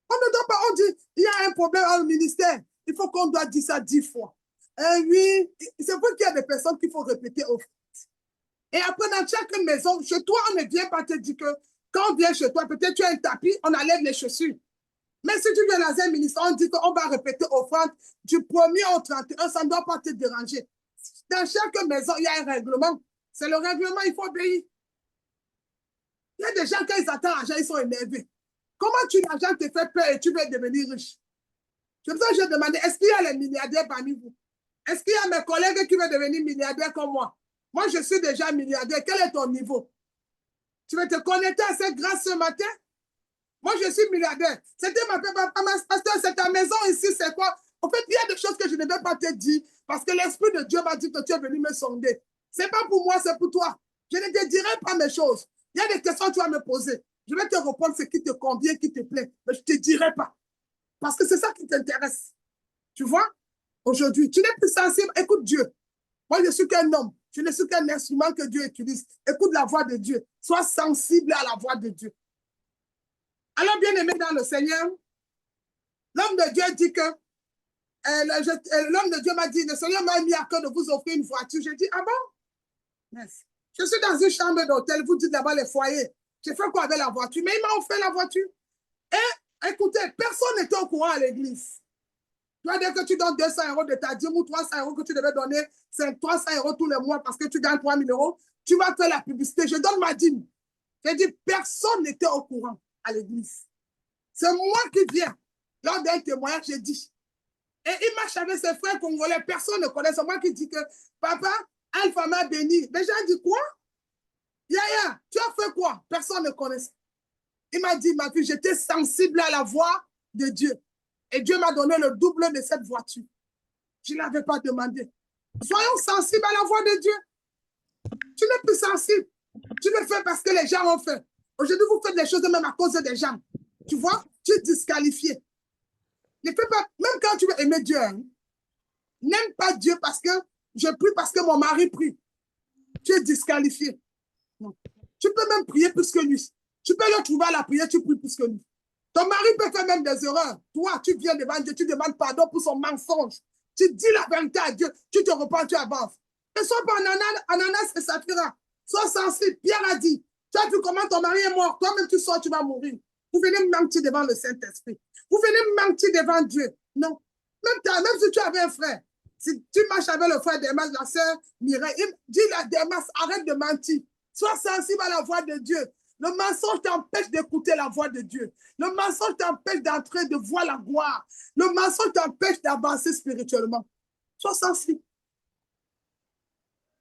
On ne doit pas, on dit, il y a un problème dans le ministère. Il faut qu'on doit dire ça 10 fois. Oui, c'est vrai qu'il y a des personnes qu'il faut répéter au fait. Et après, dans chaque maison, chez toi, on ne vient pas te dire que quand on vient chez toi, peut-être tu as un tapis, on enlève les chaussures. Mais si tu viens dans un ministère, on dit qu'on va répéter offrande du 1er au 31, ça ne doit pas te déranger. Dans chaque maison, il y a un règlement. C'est le règlement, il faut obéir. Il y a des gens, quand ils attendent l'argent, ils sont énervés. Comment l'argent te fait peur et tu veux devenir riche? C'est pour ça que j'ai demandé, est-ce qu'il y a les milliardaires parmi vous? Est-ce qu'il y a mes collègues qui veulent devenir milliardaires comme moi? Moi, je suis déjà milliardaire. Quel est ton niveau? Tu veux te connecter à cette grâce ce matin? Moi, je suis milliardaire. C'était ma pasteur, c'est ta maison ici, c'est quoi? En fait, il y a des choses que je ne vais pas te dire parce que l'Esprit de Dieu m'a dit que tu es venu me sonder. Ce n'est pas pour moi, c'est pour toi. Je ne te dirai pas mes choses. Il y a des questions que tu vas me poser. Je vais te répondre ce qui te convient, qui te plaît, mais je ne te dirai pas. Parce que c'est ça qui t'intéresse. Tu vois? Aujourd'hui, tu n'es plus sensible. Écoute Dieu. Moi, je suis qu'un homme. Je ne suis qu'un instrument que Dieu utilise. Écoute la voix de Dieu. Sois sensible à la voix de Dieu. Alors, bien aimé dans le Seigneur, l'homme de Dieu dit que l'homme de Dieu m'a dit, le Seigneur m'a mis à cœur de vous offrir une voiture. J'ai dit, ah bon? Yes. Je suis dans une chambre d'hôtel, vous dites là-bas les foyers. J'ai fait quoi avec la voiture? Mais il m'a offert la voiture. Et écoutez, personne n'était au courant à l'église. Tu vas dire que tu donnes 200 € de ta dîme ou 300 € que tu devais donner, c'est 300 € tous les mois parce que tu gagnes 3000 €. Tu vas faire la publicité. Je donne ma dîme. J'ai dit, personne n'était au courant à l'église. C'est moi qui viens. Lors d'un témoignage, j'ai dit. Et il marche avec ses frères congolais. Personne ne connaît. C'est moi qui dis que, papa, Alpha m'a béni. Les gens disent quoi? Yaya, tu as fait quoi? Personne ne connaît. Il m'a dit, ma fille, j'étais sensible à la voix de Dieu. Et Dieu m'a donné le double de cette voiture. Je ne l'avais pas demandé. Soyons sensibles à la voix de Dieu. Tu n'es plus sensible. Tu le fais parce que les gens ont fait. Aujourd'hui, vous faites les choses même à cause des gens. Tu vois, tu es disqualifié. Ne fais pas, même quand tu veux aimer Dieu, hein, n'aime pas Dieu parce que je prie parce que mon mari prie. Tu es disqualifié. Non. Tu peux même prier plus que lui. Tu peux le trouver à la prière, tu pries plus que lui. Ton mari peut faire même des erreurs. Toi, tu viens devant Dieu, tu demandes pardon pour son mensonge. Tu dis la vérité à Dieu, tu te repens, tu avances. Ne sois pas ananas et Saphira. Sois sensible. Pierre a dit, tu as vu comment ton mari est mort, toi-même tu sors, tu vas mourir. Vous venez mentir devant le Saint-Esprit. Vous venez mentir devant Dieu. Non. Même si tu avais un frère, si tu marches avec le frère Demas, la sœur Mireille, dis à Demas, arrête de mentir. Sois sensible à la voix de Dieu. Le mensonge t'empêche d'écouter la voix de Dieu. Le mensonge t'empêche d'entrer, de voir la gloire. Le mensonge t'empêche d'avancer spirituellement. Sois sensible.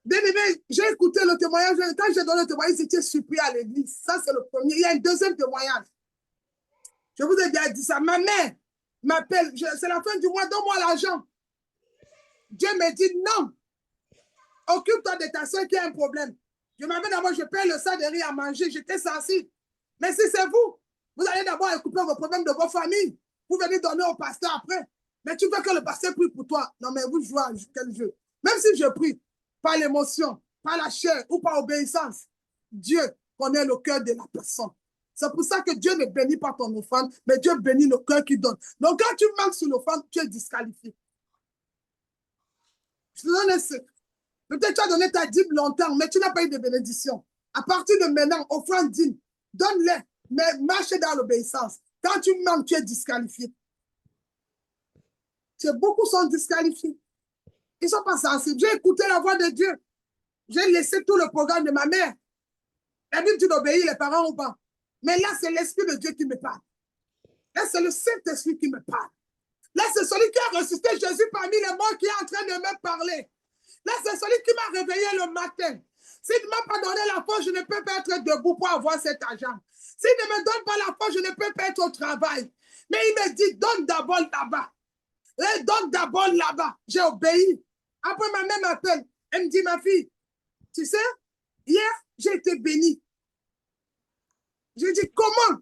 Bien aimé, j'ai écouté le témoignage. Quand j'ai donné le témoignage, j'étais surpris à l'église. Ça, c'est le premier. Il y a un deuxième témoignage. Je vous ai déjà dit ça. Ma mère m'appelle. C'est la fin du mois, donne-moi l'argent. Dieu me dit non. Occupe-toi de ta soeur qui a un problème. Je m'avais d'abord, je paye le sac de riz à manger. J'étais sensible. Mais si c'est vous, vous allez d'abord écouter vos problèmes de vos familles. Vous venez donner au pasteur après. Mais tu veux que le pasteur prie pour toi. Non, mais vous jouez à quel jeu? Même si je prie, par l'émotion, par la chair ou par obéissance, Dieu connaît le cœur de la personne. C'est pour ça que Dieu ne bénit pas ton offrande, mais Dieu bénit le cœur qui donne. Donc, quand tu manques sur l'offrande, tu es disqualifié. Je te donne un secret. Peut-être tu as donné ta dîme longtemps, mais tu n'as pas eu de bénédiction. À partir de maintenant, offrande dîme, donne-les, mais marche dans l'obéissance. Quand tu manques, tu es disqualifié. Beaucoup sont disqualifiés. Ils ne sont pas sensibles. J'ai écouté la voix de Dieu. J'ai laissé tout le programme de ma mère. La Bible, tu obéis les parents ou pas. Mais là, c'est l'Esprit de Dieu qui me parle. Là, c'est le Saint-Esprit qui me parle. Là, c'est celui qui a ressuscité Jésus parmi les morts qui est en train de me parler. Là, c'est celui qui m'a réveillé le matin. S'il ne m'a pas donné la force, je ne peux pas être debout pour avoir cet argent. S'il ne me donne pas la force, je ne peux pas être au travail. Mais il me dit, donne d'abord là-bas. Donne d'abord là-bas. J'ai obéi. Après, ma mère m'appelle. Elle me dit, ma fille, tu sais, hier, j'ai été bénie. J'ai dit, comment?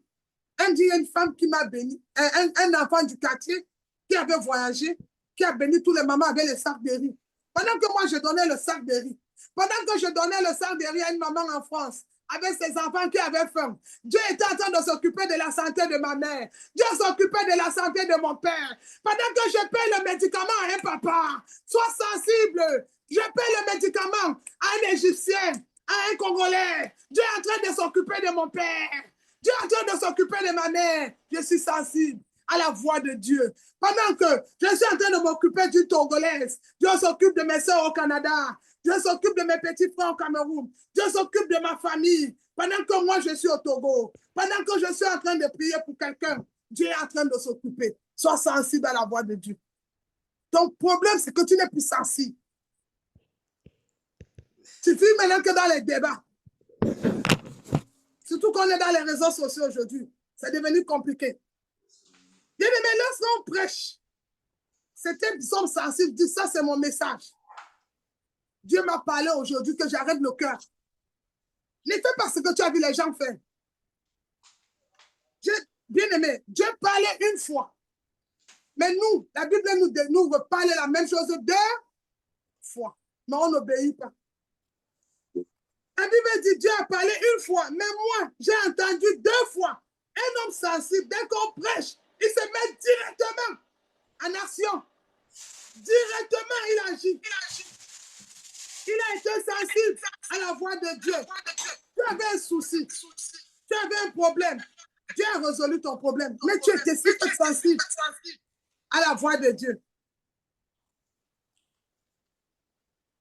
Elle me dit, il y a une femme qui m'a béni. Un enfant du quartier qui avait voyagé, qui a béni tous les mamans avec les sacs de riz. Pendant que moi, je donnais le sac de riz. Pendant que je donnais le sac de riz à une maman en France, avec ses enfants qui avaient faim, Dieu était en train de s'occuper de la santé de ma mère. Dieu s'occupait de la santé de mon père. Pendant que je paye le médicament à un papa, sois sensible. Je paye le médicament à un Égyptien, à un Congolais. Dieu est en train de s'occuper de mon père. Dieu est en train de s'occuper de ma mère. Je suis sensible à la voix de Dieu. Pendant que je suis en train de m'occuper du Togolaise, Dieu s'occupe de mes soeurs au Canada. Dieu s'occupe de mes petits frères au Cameroun. Dieu s'occupe de ma famille. Pendant que moi, je suis au Togo. Pendant que je suis en train de prier pour quelqu'un, Dieu est en train de s'occuper. Sois sensible à la voix de Dieu. Ton problème, c'est que tu n'es plus sensible. Tu suffit maintenant que dans les débats. Surtout qu'on est dans les réseaux sociaux aujourd'hui. C'est devenu compliqué. Bien aimé, lorsqu'on prêche, certains sont sensibles, disent ça, c'est mon message. Dieu m'a parlé aujourd'hui que j'arrête le cœur. Ne fais pas ce que tu as vu les gens faire. Bien aimé, Dieu parlait une fois. Mais nous, la Bible nous reparle la même chose 2 fois. Mais on n'obéit pas. La Bible dit Dieu a parlé 1 fois, mais moi, j'ai entendu 2 fois. Un homme sensible, dès qu'on prêche, il se met directement en action. Directement, il agit. Il a été sensible à la voix de Dieu. Tu avais un souci, tu avais un problème. Dieu a résolu ton problème. Mais tu étais si sensible à la voix de Dieu.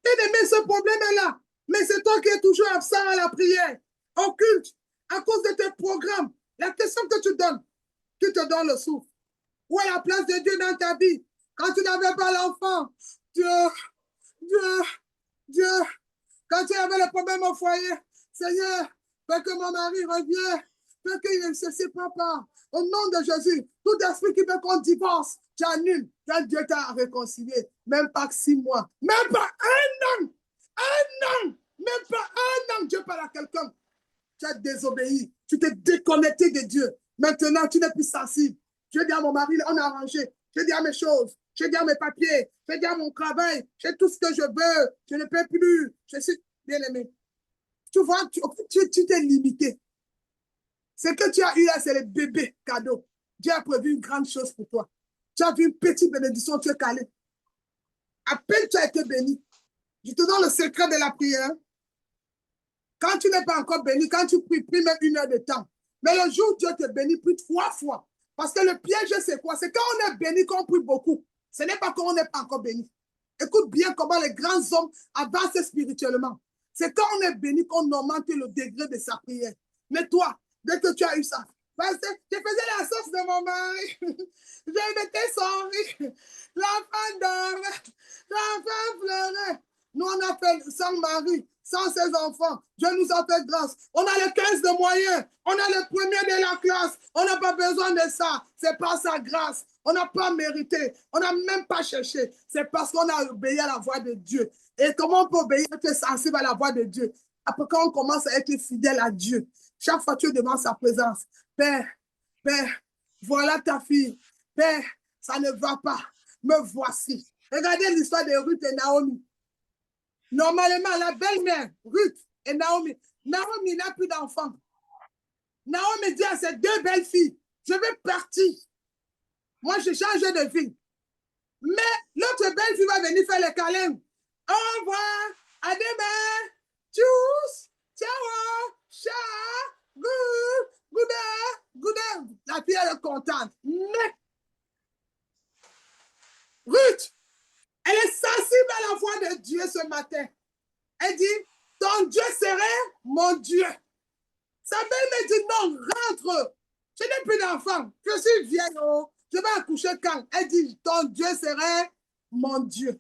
Bien aimé, ce problème est là. Mais c'est toi qui es toujours absent à la prière, au culte, à cause de tes programmes. La question que tu donnes, qui te donne le souffle. Où est la place de Dieu dans ta vie? Quand tu n'avais pas l'enfant, Dieu, quand tu avais le problème au foyer, Seigneur, fais que mon mari revienne, fais qu'il ne se sépare pas. Au nom de Jésus, tout esprit qui veut qu'on divorce, tu annules. Quand Dieu t'a réconcilié, même pas 6 mois, même pas 1 an, même pas 1 an, Dieu parle à quelqu'un. Tu as désobéi, tu t'es déconnecté de Dieu. Maintenant, tu n'es plus sensible. Je dis à mon mari, on a arrangé. Je dis à mes choses, je dis à mes papiers, je dis à mon travail, j'ai tout ce que je veux, je ne peux plus. Je suis bien aimé. Tu vois, tu t'es limité. Ce que tu as eu là, c'est le bébé cadeau. Dieu a prévu une grande chose pour toi. Tu as vu une petite bénédiction, tu es calé. À peine tu as été béni. Je te donne le secret de la prière. Quand tu n'es pas encore béni, quand tu pries, prie même 1 heure de temps. Mais le jour où Dieu te bénit, prie 3 fois. Parce que le piège, c'est quoi? C'est quand on est béni, qu'on prie beaucoup. Ce n'est pas quand on n'est pas encore béni. Écoute bien comment les grands hommes avancent spirituellement. C'est quand on est béni qu'on augmente le degré de sa prière. Mais toi, dès que tu as eu ça, parce que je faisais la sauce de mon mari. Je mettais son riz. L'enfant dormait. L'enfant pleurait. Nous, on a fait sans mari, sans ses enfants. Dieu nous a fait grâce. On a le 15 de moyens. On a le premier de la classe. On n'a pas besoin de ça. C'est par sa grâce. On n'a pas mérité. On n'a même pas cherché. C'est parce qu'on a obéi à la voix de Dieu. Et comment on peut obéir, être sensible à la voix de Dieu? Après, quand on commence à être fidèle à Dieu, chaque fois que tu es devant sa présence, Père, voilà ta fille. Père, ça ne va pas. Me voici. Regardez l'histoire de Ruth et Naomi. Normalement, la belle-mère, Ruth et Naomi, Naomi n'a plus d'enfants. Naomi dit à ses 2 belles filles, je vais partir. Moi, je change de vie. Mais l'autre belle fille va venir faire le câlin. Au revoir, à demain, tchuss, ciao, ciao, good. La fille, elle est contente. Mais Ruth, elle est sensible à la voix de Dieu ce matin. Elle dit, ton Dieu serait mon Dieu. Sa belle-mère dit, non, rentre. Je n'ai plus d'enfant. Je suis vieille. Oh. Je vais accoucher quand? Elle dit, ton Dieu serait mon Dieu.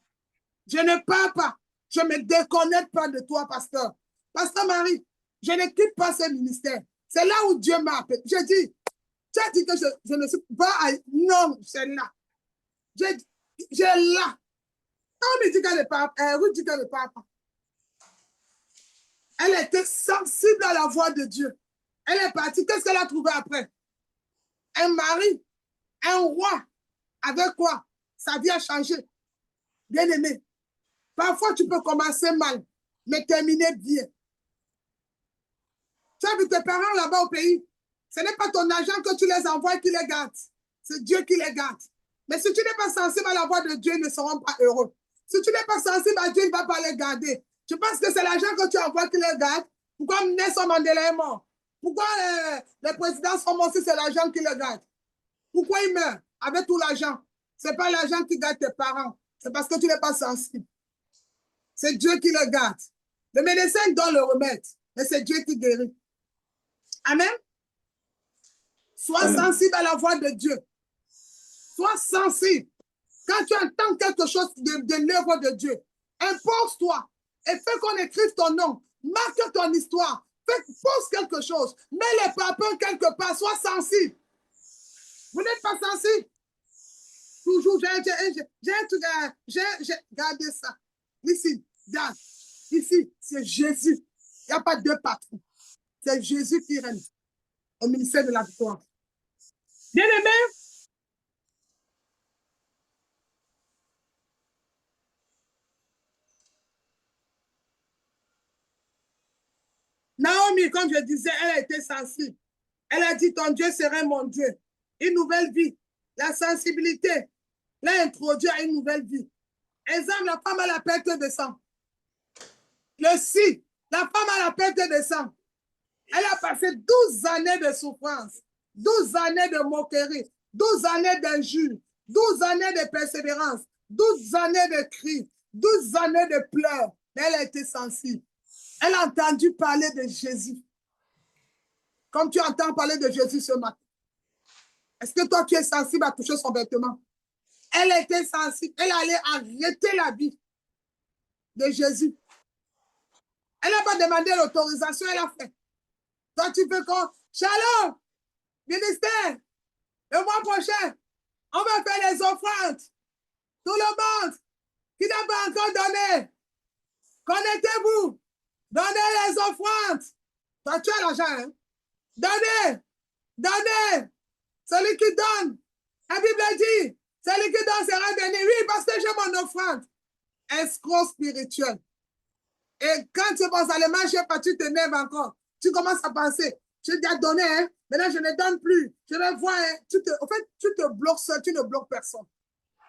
Je ne pars pas. Je ne me déconnecte pas de toi, pasteur. Pasteur Marie, je ne quitte pas ce ministère. C'est là où Dieu m'a appelé. J'ai dit, tu as dit que je ne suis pas à... Non, c'est là. J'ai là. On me dit qu'elle ne part pas. Ruth dit qu'elle ne part pas. Elle était sensible à la voix de Dieu. Elle est partie. Qu'est-ce qu'elle a trouvé après? Un mari, un roi. Avec quoi? Sa vie a changé. Bien aimé. Parfois, tu peux commencer mal, mais terminer bien. Tu as vu tes parents là-bas au pays. Ce n'est pas ton argent que tu les envoies qui les garde. C'est Dieu qui les garde. Mais si tu n'es pas sensible à la voix de Dieu, ils ne seront pas heureux. Si tu n'es pas sensible à Dieu, il ne va pas les garder. Tu penses que c'est l'argent que tu envoies qui les garde? Pourquoi Nelson Mandela est mort? Pourquoi les présidents sont morts si c'est l'argent qui les garde? Pourquoi ils meurent avec tout l'argent? Ce n'est pas l'argent qui garde tes parents. C'est parce que tu n'es pas sensible. C'est Dieu qui le garde. Le médecin donne le remède, mais c'est Dieu qui guérit. Amen. Sois sensible à la voix de Dieu. Sois sensible. Quand tu entends quelque chose de l'œuvre de Dieu, impose-toi et fais qu'on écrive ton nom. Marque ton histoire. Pose quelque chose. Mets les papiers quelque part. Sois sensible. Vous n'êtes pas sensible. Toujours, j'ai gardé ça. Ici, regarde. Ici, c'est Jésus. Il n'y a pas 2 patrons. C'est Jésus qui règne au ministère de la victoire. Bien aimé, vie, comme je disais, elle a été sensible. Elle a dit, ton Dieu serait mon Dieu. Une nouvelle vie. La sensibilité l'a introduit à une nouvelle vie. Exemple, la femme à la perte de sang. Le si, la femme à la perte de sang. Elle a passé 12 années de souffrance, 12 années de moquerie, 12 années d'injures, 12 années de persévérance, 12 années de cris, 12 années de pleurs. Mais elle a été sensible. Elle a entendu parler de Jésus. Comme tu entends parler de Jésus ce matin. Est-ce que toi, tu es sensible à toucher son vêtement? Elle était sensible. Elle allait arrêter la vie de Jésus. Elle n'a pas demandé l'autorisation, elle a fait. Toi, tu peux qu'on... Shalom, ministère, le mois prochain, on va faire les offrandes. Tout le monde qui n'a pas encore donné, connectez-vous. Donnez les offrandes. Toi, tu as l'argent, hein? Donnez, donnez. Celui qui donne, la Bible dit, celui qui donne sera béni. Oui, parce que j'ai mon offrande. Escroc spirituel. Et quand tu penses à les manger, tu t'énerves encore. Tu commences à penser, j'ai déjà donné, hein? Maintenant je ne donne plus. Je vais voir, hein? En fait, tu te bloques seul, tu ne bloques personne.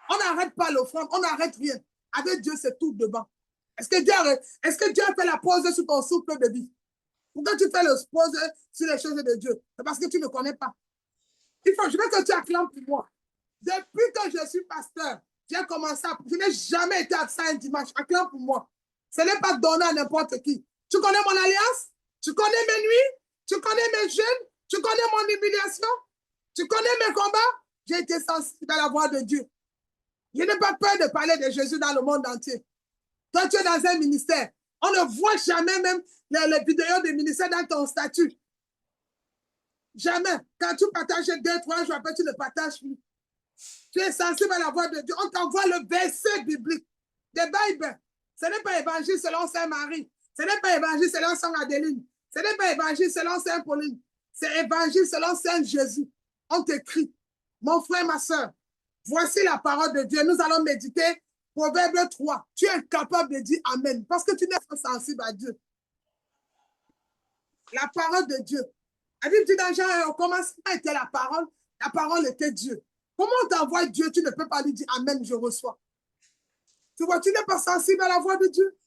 On n'arrête pas l'offrande, on n'arrête rien. Avec Dieu, c'est tout devant. Est-ce que Dieu a fait la pause sur ton souffle de vie? Pourquoi tu fais la pause sur les choses de Dieu? C'est parce que tu ne connais pas. Je veux que tu acclames pour moi. Depuis que je suis pasteur, j'ai commencé à... Je n'ai jamais été absent un dimanche. Acclame pour moi. Ce n'est pas donné à n'importe qui. Tu connais mon alliance? Tu connais mes nuits? Tu connais mes jeûnes? Tu connais mon humiliation? Tu connais mes combats? J'ai été sensible à la voix de Dieu. Je n'ai pas peur de parler de Jésus dans le monde entier. Toi, tu es dans un ministère. On ne voit jamais même les vidéos des ministères dans ton statut. Jamais. Quand tu partages 2, 3 jours après, tu ne partages plus. Tu es sensible à la voix de Dieu. On t'envoie le verset biblique. The Bible. Ce n'est pas évangile selon Saint Marie. Ce n'est pas évangile selon Saint Adeline. Ce n'est pas évangile selon Saint Pauline. C'est évangile selon Saint Jésus. On t'écrit. Mon frère, ma soeur, voici la parole de Dieu. Nous allons méditer Proverbe 3. Tu es incapable de dire Amen parce que tu n'es pas sensible à Dieu. La parole de Dieu. La Bible dit dans Jean, au commencement était la parole était Dieu. Comment on t'envoie Dieu, tu ne peux pas lui dire Amen, je reçois. Tu vois, tu n'es pas sensible à la voix de Dieu.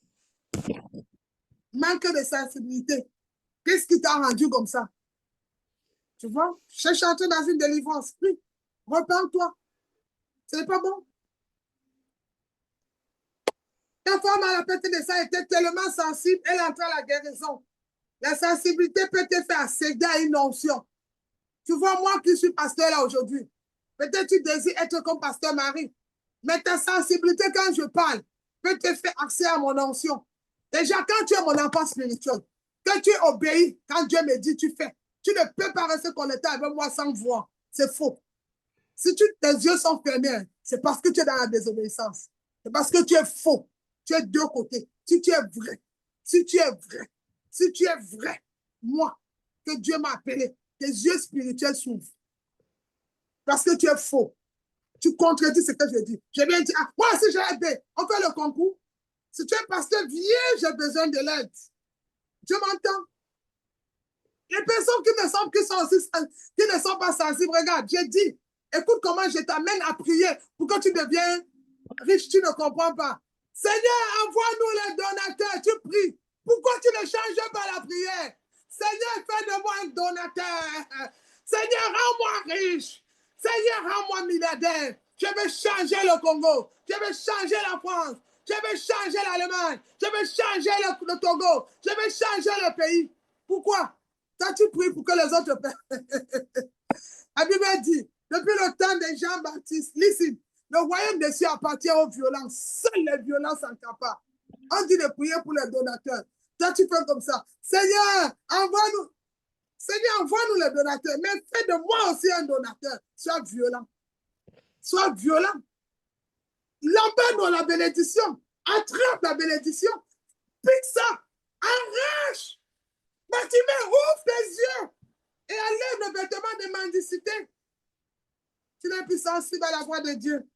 Manque de sensibilité. Qu'est-ce qui t'a rendu comme ça? Tu vois, j'ai chanté dans une délivrance. Oui, repends-toi. Ce n'est pas bon. La femme à la perte de sang était tellement sensible, elle entrait à la guérison. La sensibilité peut te faire accéder à une onction. Tu vois, moi qui suis pasteur là aujourd'hui, peut-être tu désires être comme pasteur Marie, mais ta sensibilité quand je parle peut te faire accès à mon onction. Déjà, quand tu es mon enfant spirituel, quand tu obéis, quand Dieu me dit, tu fais. Tu ne peux pas rester connecté avec moi sans voir. C'est faux. Si tes yeux sont fermés, c'est parce que tu es dans la désobéissance. C'est parce que tu es faux. Tu es de deux côtés. Si tu es vrai, si tu es vrai, si tu es vrai, moi, que Dieu m'a appelé, tes yeux spirituels s'ouvrent. Parce que tu es faux. Tu contredis ce que je dis. Je viens dire, ah, moi aussi j'ai aidé. On fait le concours. Si tu es pasteur, viens, j'ai besoin de l'aide. Dieu m'entend. Les personnes qui ne sont pas sensibles, regarde, j'ai dit, écoute comment je t'amène à prier pour que tu deviennes riche, tu ne comprends pas. Seigneur, envoie-nous les donateurs, tu pries. Pourquoi tu ne changes pas la prière? Seigneur, fais de moi un donateur. Seigneur, rends-moi riche. Seigneur, rends-moi milliardaire. Je veux changer le Congo. Je veux changer la France. Je veux changer l'Allemagne. Je veux changer le Togo. Je veux changer le pays. Pourquoi? Toi, tu pries pour que les autres paient. La Bible dit, depuis le temps de Jean-Baptiste, listen, le royaume des cieux appartient aux violents. Seuls les violents sont capables. On dit de prier pour les donateurs. Toi, tu fais comme ça. Seigneur, envoie-nous. Seigneur, envoie-nous les donateurs. Mais fais de moi aussi un donateur. Sois violent. Sois violent. L'embête dans la bénédiction. Attrape la bénédiction. Pique ça. Arrache. Bartimée, ouvre tes yeux. Et enlève le vêtement de mendicité. Tu n'es plus sensible à la voix de Dieu.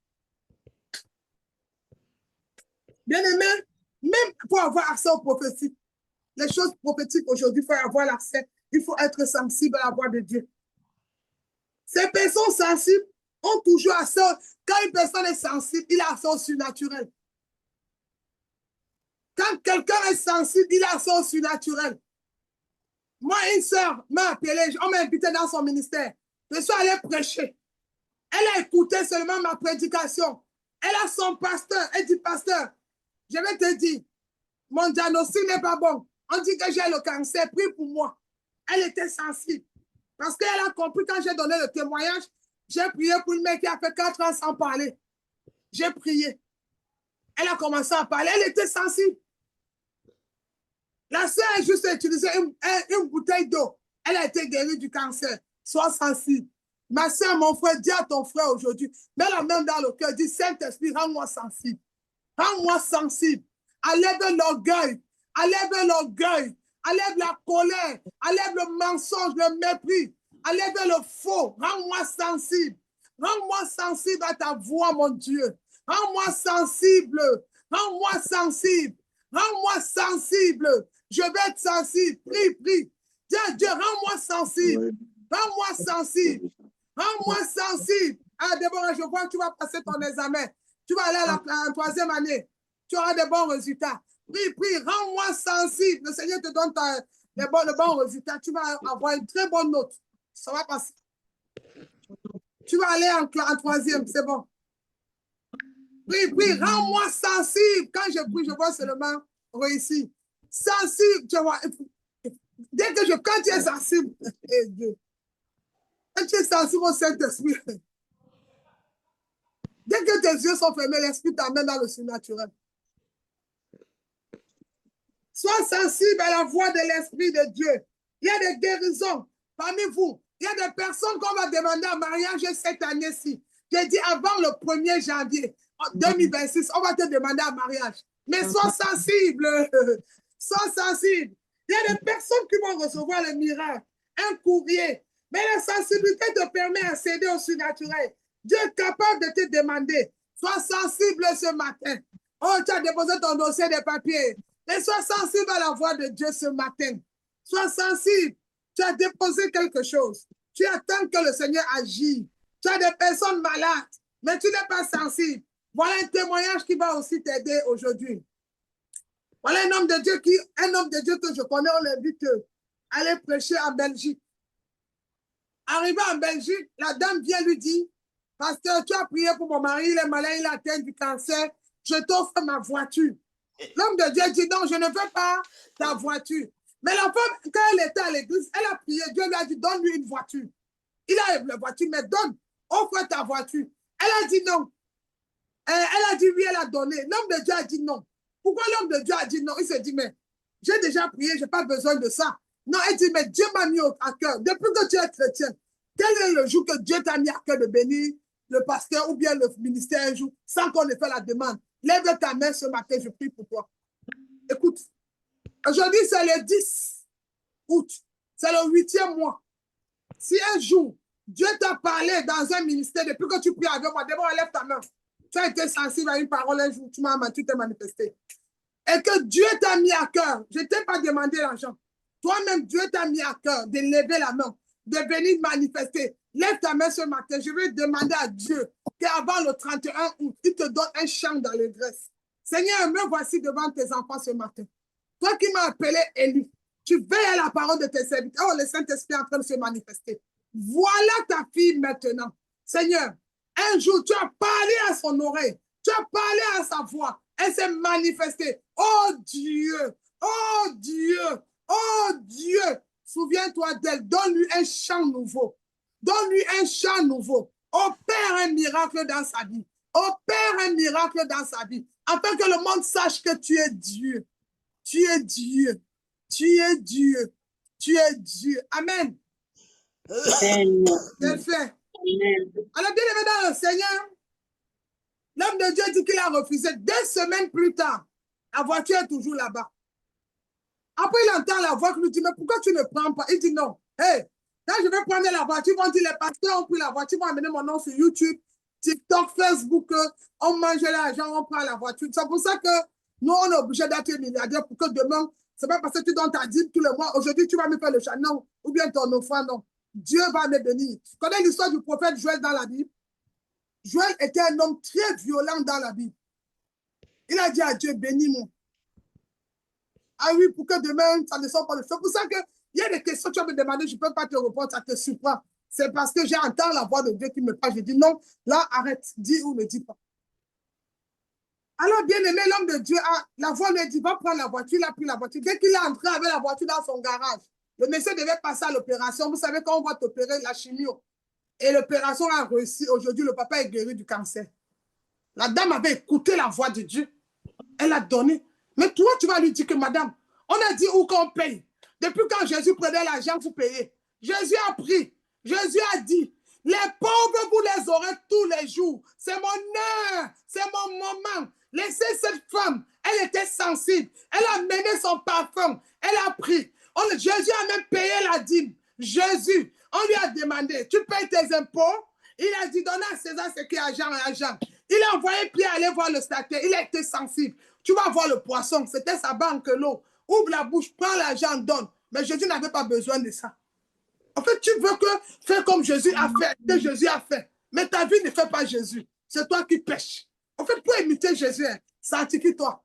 Bien-aimé, même pour avoir accès aux prophéties, les choses prophétiques aujourd'hui, il faut avoir l'accès. Il faut être sensible à la voix de Dieu. Ces personnes sensibles ont toujours accès. Quand une personne est sensible, il a accès au surnaturel. Quand quelqu'un est sensible, il a accès au surnaturel. Moi, une sœur m'a appelé, on m'a invité dans son ministère. Je suis allée prêcher. Elle a écouté seulement ma prédication. Elle a son pasteur. Elle dit, pasteur, je vais te dire, mon diagnostic n'est pas bon. On dit que j'ai le cancer, prie pour moi. Elle était sensible. Parce qu'elle a compris quand j'ai donné le témoignage, j'ai prié pour une mère qui a fait 4 ans sans parler. J'ai prié. Elle a commencé à parler. Elle était sensible. La sœur a juste utilisé une bouteille d'eau. Elle a été guérie du cancer. Sois sensible. Ma sœur, mon frère, dis à ton frère aujourd'hui, mets la main dans le cœur, dis, Saint-Esprit, rends-moi sensible. Rends-moi sensible. Enlève l'orgueil. Enlève l'orgueil. Enlève la colère. Enlève le mensonge, le mépris. Enlève le faux. Rends-moi sensible. Rends-moi sensible à ta voix, mon Dieu. Rends-moi sensible. Rends-moi sensible. Rends-moi sensible. Je vais être sensible. Prie, prie. Dis à Dieu, rends-moi sensible. Rends-moi sensible. Rends-moi sensible. Ah, Déborah, je vois que tu vas passer ton examen. Tu vas aller à la 3e année. Tu auras de bons résultats. Prie, prie, rends-moi sensible. Le Seigneur te donne le bon résultat. Tu vas avoir une très bonne note. Ça va passer. Tu vas aller en 3e, c'est bon. Prie, prie, rends-moi sensible. Quand je prie, je vois seulement réussir. Sensible, tu vois. Dès que quand tu es sensible, Dieu. Quand tu es sensible au Saint-Esprit, dès que tes yeux sont fermés, l'Esprit t'amène dans le surnaturel. Sois sensible à la voix de l'Esprit de Dieu. Il y a des guérisons parmi vous. Il y a des personnes qu'on va demander en mariage cette année-ci. J'ai dit avant le 1er janvier 2026, on va te demander en mariage. Mais sois sensible. Sois sensible. Il y a des personnes qui vont recevoir le miracle, un courrier. Mais la sensibilité te permet d'accéder au surnaturel. Dieu est capable de te demander. Sois sensible ce matin. Oh, tu as déposé ton dossier de papier. Et sois sensible à la voix de Dieu ce matin. Sois sensible. Tu as déposé quelque chose. Tu attends que le Seigneur agisse. Tu as des personnes malades, mais tu n'es pas sensible. Voilà un témoignage qui va aussi t'aider aujourd'hui. Voilà un homme de Dieu que je connais, on l'invite à aller prêcher en Belgique. Arrivé en Belgique, la dame vient lui dire, pasteur, tu as prié pour mon mari, il est malade, il a atteint du cancer, je t'offre ma voiture. L'homme de Dieu dit, non, je ne veux pas ta voiture. Mais la femme, quand elle était à l'église, elle a prié, Dieu lui a dit, donne-lui une voiture. Il a la voiture, mais offre ta voiture. Elle a dit non. Elle a dit oui, elle a donné. L'homme de Dieu a dit non. Pourquoi l'homme de Dieu a dit non? Il s'est dit, mais j'ai déjà prié, je n'ai pas besoin de ça. Non, elle dit, mais Dieu m'a mis à cœur. Depuis que tu es chrétien, quel est le jour que Dieu t'a mis à cœur de bénir le pasteur ou bien le ministère un jour sans qu'on ait fait la demande? Lève ta main ce matin, je prie pour toi. Écoute, aujourd'hui c'est le 10 août, c'est le 8e mois. Si un jour, Dieu t'a parlé dans un ministère depuis que tu pries avec moi, d'abord lève ta main. Tu as été sensible à une parole un jour, tu t'es manifesté. Et que Dieu t'a mis à cœur, je ne t'ai pas demandé l'argent. Toi-même, Dieu t'a mis à cœur de lever la main, de venir manifester. Lève ta main ce matin. Je vais demander à Dieu qu'avant le 31 août, il te donne un champ dans les graisses. Seigneur, me voici devant tes enfants ce matin. Toi qui m'as appelé Élie, tu veilles à la parole de tes serviteurs. Oh, le Saint-Esprit est en train de se manifester. Voilà ta fille maintenant. Seigneur, un jour, tu as parlé à son oreille. Tu as parlé à sa voix. Elle s'est manifestée. Oh Dieu, oh Dieu, oh Dieu. Souviens-toi d'elle. Donne-lui un chant nouveau. Donne-lui un chant nouveau. Opère un miracle dans sa vie. Opère un miracle dans sa vie. Afin que le monde sache que tu es Dieu. Tu es Dieu. Tu es Dieu. Tu es Dieu. Amen. C'est fait. Alors, bien aimé dans le Seigneur, l'homme de Dieu dit qu'il a refusé. 2 semaines plus tard, la voiture est toujours là-bas. Après, il entend la voix qui lui dit, mais pourquoi tu ne prends pas? Il dit non. Hey, quand je vais prendre la voiture, ils vont dire, les pasteurs ont pris la voiture, ils vont amener mon nom sur YouTube, TikTok, Facebook, on mange l'argent, on prend la voiture. C'est pour ça que nous, on est obligé d'être milliardaires pour que demain, C'est pas parce que tu donnes ta dîme tous les mois, aujourd'hui tu vas me faire le chat, non, ou bien ton offrande, non. Dieu va me bénir. Tu connais l'histoire du prophète Joël dans la Bible? Joël était un homme très violent dans la Bible. Il a dit à Dieu, bénis-moi. Ah oui, pour que demain, ça ne soit pas le feu. C'est pour ça qu'il y a des questions que tu vas me demander, je ne peux pas te répondre, ça te surprend. C'est parce que j'entends la voix de Dieu qui me parle. Je dis non, là, arrête, dis ou ne dis pas. Alors, bien aimé, l'homme de Dieu, la voix lui dit, va prendre la voiture, il a pris la voiture. Dès qu'il est entré avec la voiture dans son garage, le monsieur devait passer à l'opération. Vous savez, quand on va t'opérer, la chimio. Et l'opération a réussi. Aujourd'hui, le papa est guéri du cancer. La dame avait écouté la voix de Dieu. Elle a donné. Mais toi, tu vas lui dire que, madame, on a dit où qu'on paye. Depuis quand Jésus prenait l'argent pour payer. Jésus a pris. Jésus a dit, les pauvres, vous les aurez tous les jours. C'est mon heure. C'est mon moment. Laissez cette femme. Elle était sensible. Elle a mené son parfum. Elle a pris. Jésus a même payé la dîme. Jésus, on lui a demandé, tu payes tes impôts? Il a dit, donnez à César ce qui est argent. Il a envoyé Pierre aller voir le statuaire. Il a été sensible. Tu vas voir le poisson. C'était sa banque, l'eau. Ouvre la bouche, prends l'argent, donne. Mais Jésus n'avait pas besoin de ça. En fait, tu veux faire comme Jésus a fait, que Jésus a fait. Mais ta vie ne fait pas Jésus. C'est toi qui pêches. En fait, pour imiter Jésus, sanctifie-toi.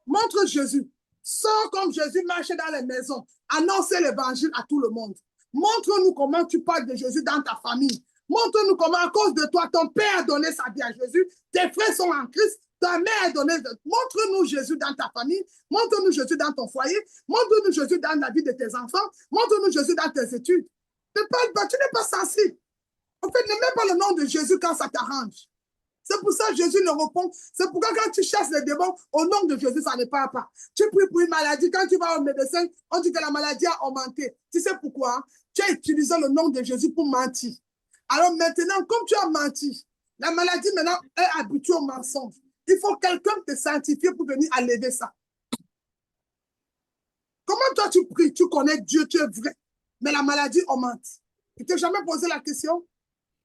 Montre Jésus. Sors comme Jésus, marche dans les maisons. Annonce l'évangile à tout le monde. Montre-nous comment tu parles de Jésus dans ta famille. Montre-nous comment, à cause de toi, ton père a donné sa vie à Jésus. Tes frères sont en Christ. Ta mère a donné. Montre-nous Jésus dans ta famille. Montre-nous Jésus dans ton foyer. Montre-nous Jésus dans la vie de tes enfants. Montre-nous Jésus dans tes études. Ne parle pas, tu n'es pas sensible. En fait, ne mets pas le nom de Jésus quand ça t'arrange. C'est pour ça que Jésus ne répond. C'est pourquoi quand tu chasses les démons, au nom de Jésus, ça ne part pas. Tu pries pour une maladie. Quand tu vas au médecin, on dit que la maladie a augmenté. Tu sais pourquoi? Tu as utilisé le nom de Jésus pour mentir. Alors maintenant, comme tu as menti, la maladie maintenant est habituée au mensonge. Il faut quelqu'un te sanctifier pour venir enlever ça. Comment toi tu pries, tu connais Dieu, tu es vrai, mais la maladie augmente. Tu t'es jamais posé la question?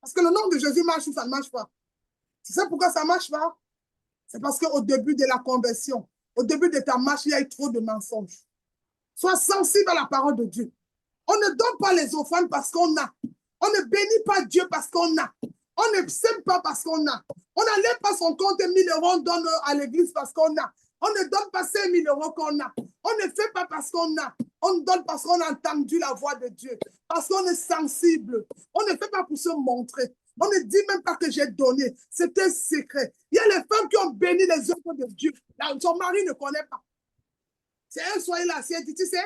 Parce que le nom de Jésus marche ou ça ne marche pas. Tu sais pourquoi ça ne marche pas? C'est parce qu'au début de la conversion, au début de ta marche, il y a eu trop de mensonges. Sois sensible à la parole de Dieu. On ne donne pas les offrandes parce qu'on a. On ne bénit pas Dieu parce qu'on a. On ne sème pas parce qu'on a. On n'enlève pas son compte 1 000 €, on donne à l'église parce qu'on a. On ne donne pas 5 000 € qu'on a. On ne fait pas parce qu'on a. On donne parce qu'on a entendu la voix de Dieu. Parce qu'on est sensible. On ne fait pas pour se montrer. On ne dit même pas que j'ai donné. C'est un secret. Il y a les femmes qui ont béni les œuvres de Dieu. Là, son mari ne connaît pas. C'est un soir, il a dit, tu sais,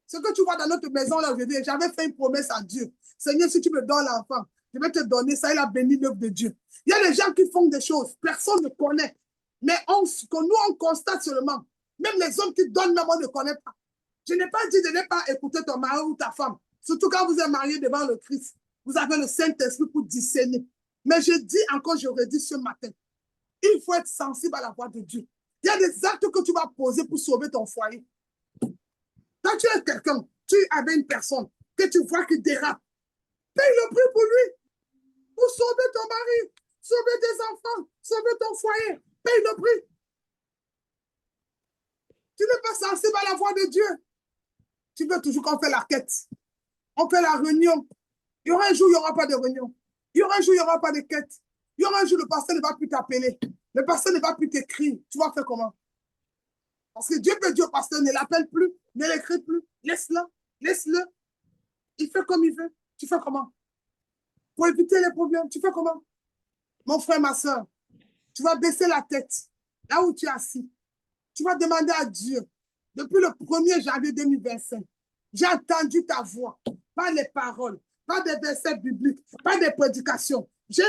ce que tu vois dans notre maison là aujourd'hui, j'avais fait une promesse à Dieu. Seigneur, si tu me donnes l'enfant, je vais te donner ça. Il a béni l'œuvre de Dieu. Il y a des gens qui font des choses. Personne ne connaît. Mais nous, on constate seulement. Même les hommes qui donnent, même on ne connaît pas. Je n'ai pas dit de ne pas écouter ton mari ou ta femme. Surtout quand vous êtes marié devant le Christ. Vous avez le Saint-Esprit pour discerner. Mais je dis encore, je redis ce matin, il faut être sensible à la voix de Dieu. Il y a des actes que tu vas poser pour sauver ton foyer. Quand tu es quelqu'un, tu es avec une personne que tu vois qui dérape, paye le prix pour lui. Pour sauver ton mari, sauver tes enfants, sauver ton foyer. Paye le prix. Tu n'es pas sensible à la voix de Dieu. Tu veux toujours qu'on fait la quête. On fait la réunion. Il y aura un jour, il n'y aura pas de réunion. Il y aura un jour, il n'y aura pas de quête. Il y aura un jour, le pasteur ne va plus t'appeler. Le pasteur ne va plus t'écrire. Tu vas faire comment? Parce que Dieu peut dire au pasteur, ne l'appelle plus, ne l'écrit plus. Laisse-le, laisse-le. Il fait comme il veut. Tu fais comment? Pour éviter les problèmes, tu fais comment? Mon frère, ma soeur, tu vas baisser la tête. Là où tu es assis. Tu vas demander à Dieu. Depuis le 1er janvier 2025, j'ai entendu ta voix, pas les paroles, pas des versets bibliques, pas des prédications. Tu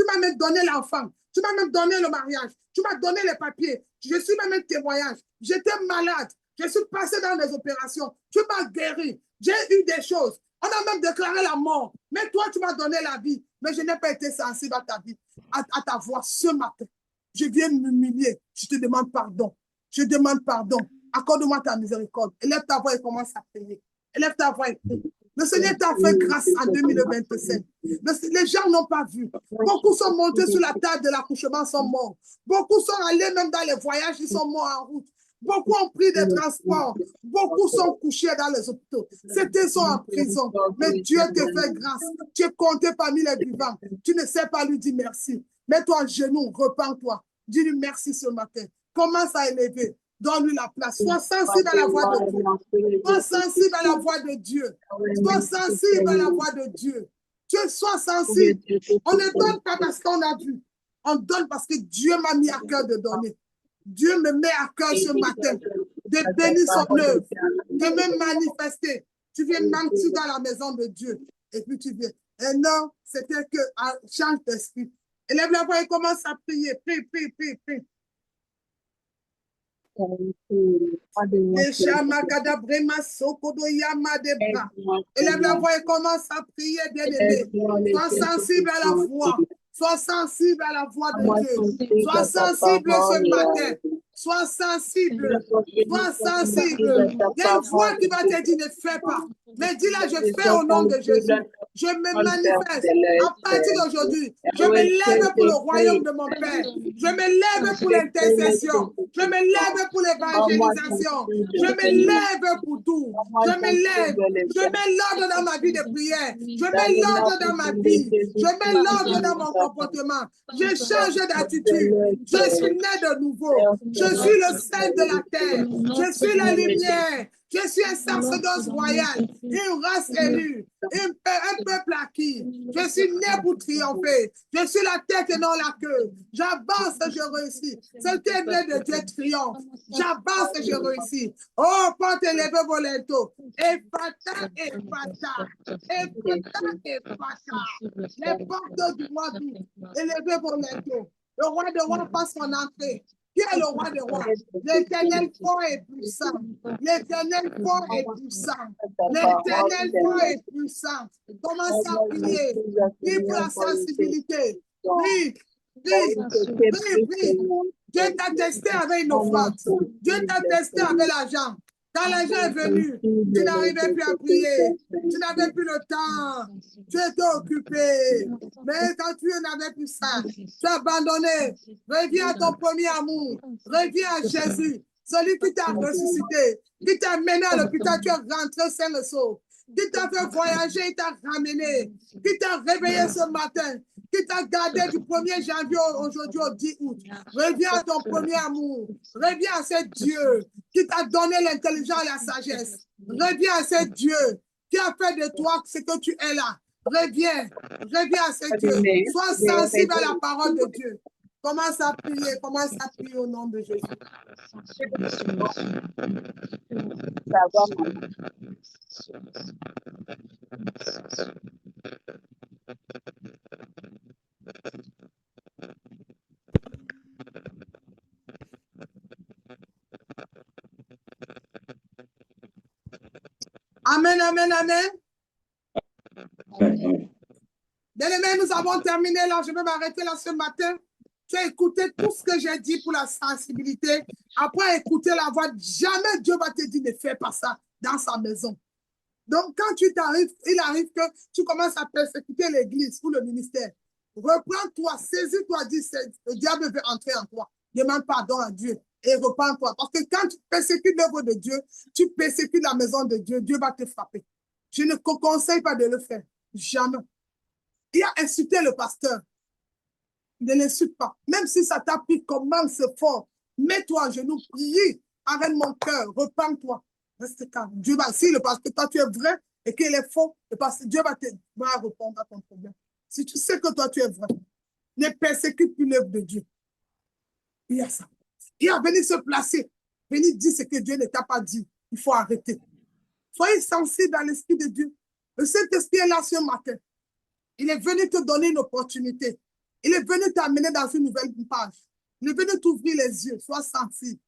m'as même donné l'enfant. Tu m'as même donné le mariage. Tu m'as donné les papiers. Je suis même un témoignage. J'étais malade. Je suis passé dans des opérations. Tu m'as guéri. J'ai eu des choses. On a même déclaré la mort. Mais toi, tu m'as donné la vie. Mais je n'ai pas été sensible à ta vie, à ta voix ce matin. Je viens m'humilier. Je te demande pardon. Je demande pardon. Accorde-moi ta miséricorde. Élève ta voix et commence à prier. Élève ta voix et prie. Le Seigneur t'a fait grâce en 2025. Les gens n'ont pas vu. Beaucoup sont montés sur la table de l'accouchement, sont morts. Beaucoup sont allés même dans les voyages, ils sont morts en route. Beaucoup ont pris des transports. Beaucoup sont couchés dans les hôpitaux. Certains sont en prison. Mais Dieu te fait grâce. Tu es compté parmi les vivants. Tu ne sais pas lui dire merci. Mets-toi en genoux, repens-toi. Dis-lui merci ce matin. Commence à élever. Donne-lui la place. Sois sensible à la voix de Dieu. Sois sensible à la voix de Dieu. Sois sensible à la voix de Dieu. Tu sois sensible. On ne donne pas parce qu'on a vu. On donne parce que Dieu m'a mis à cœur de donner. Dieu me met à cœur ce matin de bénir son œuvre, de me manifester. Tu viens mentir dans la maison de Dieu. Et puis tu viens. Et non, c'était que change d'esprit. Élève la voix et commence à prier. Prie, prie, prie, prie. Élève la voix et commence à prier, bien-aimé. Sois sensible à la voix. Sois sensible à la voix de Dieu. Sois sensible ce matin. Sois sensible. Sois sensible. Il y a une voix qui va te dire ne fais pas. Mais dis-la, je fais au nom de Jésus. Je me manifeste. À partir d'aujourd'hui, je me lève pour le royaume de mon Père. Je me lève pour l'intercession. Je me lève pour l'évangélisation. Je me lève pour tout. Je me lève. Je mets l'ordre dans ma vie de prière. Je mets l'ordre dans ma vie. Je mets l'ordre dans mon comportement. Je change d'attitude. Je suis né de nouveau. Je suis le sel de la terre. Je suis la lumière. Je suis un sacerdoce royal, une race élue, un peuple acquis. Je suis né pour triompher. Je suis la tête et non la queue. J'avance et je réussis. Celui qui est né de Dieu triomphe. J'avance et je réussis. Oh, porte élevée volento. Epata, epata. Epata, epata. Les portes du roi doux. Élevée volento. Le roi de roi passe son entrée. Qui est le roi des rois? L'Éternel fort et puissant. L'Éternel fort et puissant. L'Éternel fort et puissant. Commence à prier. Prie pour la sensibilité. Prie, prie, prie, prie. Dieu t'a testé avec une offrande. Dieu t'a testé avec l'argent. Quand l'argent est venu, tu n'arrivais plus à prier. Tu n'avais plus le temps. Tu étais occupé. Mais quand tu n'avais plus ça, tu as abandonné. Reviens à ton premier amour. Reviens à Jésus. Celui qui t'a ressuscité, qui t'a mené à l'hôpital, tu es rentré sain et sauf. Qui t'a fait voyager, il t'a ramené. Qui t'a réveillé ce matin. Qui t'a gardé du 1er janvier aujourd'hui au 10 août. Reviens à ton premier amour. Reviens à ce Dieu qui t'a donné l'intelligence et la sagesse. Reviens à ce Dieu qui a fait de toi ce que tu es là. Reviens. Reviens à ce Dieu. Sois sensible à la parole de Dieu. Commence à prier au nom de Jésus. Amen, amen, amen. Bien-aimés, nous avons terminé là. Je vais m'arrêter là ce matin. Tu as écouté tout ce que j'ai dit pour la sensibilité. Après écouter la voix, jamais Dieu va te dire ne fais pas ça dans sa maison. Donc, quand tu t'arrives, il arrive que tu commences à persécuter l'église ou le ministère. Reprends-toi, saisis-toi, dis, le diable veut entrer en toi. Demande pardon à Dieu et repens-toi. Parce que quand tu persécutes l'œuvre de Dieu, tu persécutes la maison de Dieu, Dieu va te frapper. Je ne te conseille pas de le faire. Jamais. Il a insulté le pasteur. Ne l'insulte pas. Même si ça t'a pris, commence fort. Mets-toi à genoux, prie avec mon cœur, repens-toi. Reste calme. Dieu va, si le pasteur, toi tu es vrai et qu'il est faux, le pasteur, Dieu va répondre à ton problème. Si tu sais que toi tu es vrai, ne persécute plus l'œuvre de Dieu. Il y a ça. Il a venu se placer, venir dire ce que Dieu ne t'a pas dit. Il faut arrêter. Soyez sensibles dans l'esprit de Dieu. Le Saint-Esprit est là ce matin. Il est venu te donner une opportunité. Il est venu t'amener dans une nouvelle page. Il est venu t'ouvrir les yeux. Sois sensible.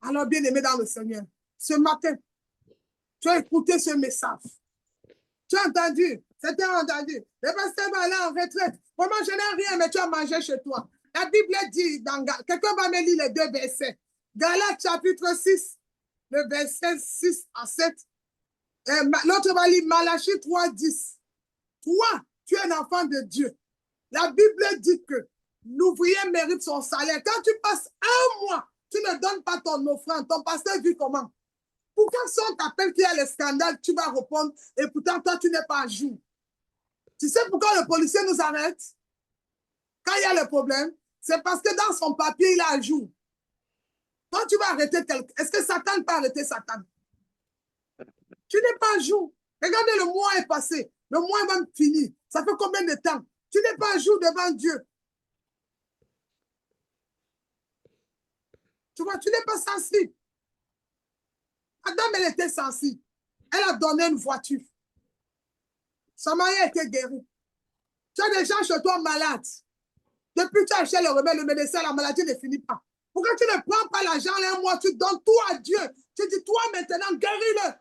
Alors, bien-aimé dans le Seigneur, ce matin, tu as écouté ce message. Tu as entendu. C'était entendu. Le pasteur va aller en retraite. Moi, je n'ai rien, mais tu as mangé chez toi. La Bible dit, quelqu'un va me lire les 2 versets. Galates chapitre 6, le verset 6 à 7. L'autre va lire Malachie 3, 10. Toi, tu es un enfant de Dieu. La Bible dit que l'ouvrier mérite son salaire. Quand tu passes un mois, tu Tu ne donnes pas ton offrande. Ton pasteur vit comment? Pourquoi si on t'appelle qu'il y a le scandale, tu vas répondre et pourtant toi, tu n'es pas à jour? Tu sais pourquoi le policier nous arrête? Quand il y a le problème, c'est parce que dans son papier, il est à jour. Quand tu vas arrêter quelqu'un, est-ce que Satan peut arrêter Satan? Tu n'es pas à jour. Regardez, le mois est passé. Le mois est même fini. Ça fait combien de temps? Tu n'es pas à jour devant Dieu. Tu vois, tu n'es pas sensible. Adam, elle était sensible. Elle a donné une voiture. Son mari a été guéri. Tu as des gens chez toi malades. Depuis que tu as acheté le remède, le médecin, la maladie ne finit pas. Pourquoi tu ne prends pas l'argent un mois, tu donnes tout à Dieu. Tu dis, toi maintenant, guéris-le.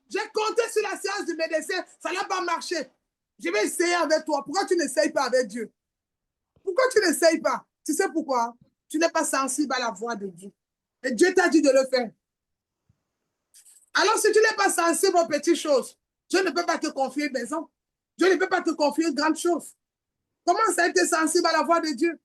J'ai compté sur la séance du médecin, ça n'a pas marché. Je vais essayer avec toi. Pourquoi tu n'essayes pas avec Dieu? Pourquoi tu n'essayes pas? Tu sais pourquoi? Tu n'es pas sensible à la voix de Dieu. Et Dieu t'a dit de le faire. Alors, si tu n'es pas sensible aux petites choses, Dieu ne peut pas te confier une maison. Dieu ne peut pas te confier une grande chose. Commence à être sensible à la voix de Dieu.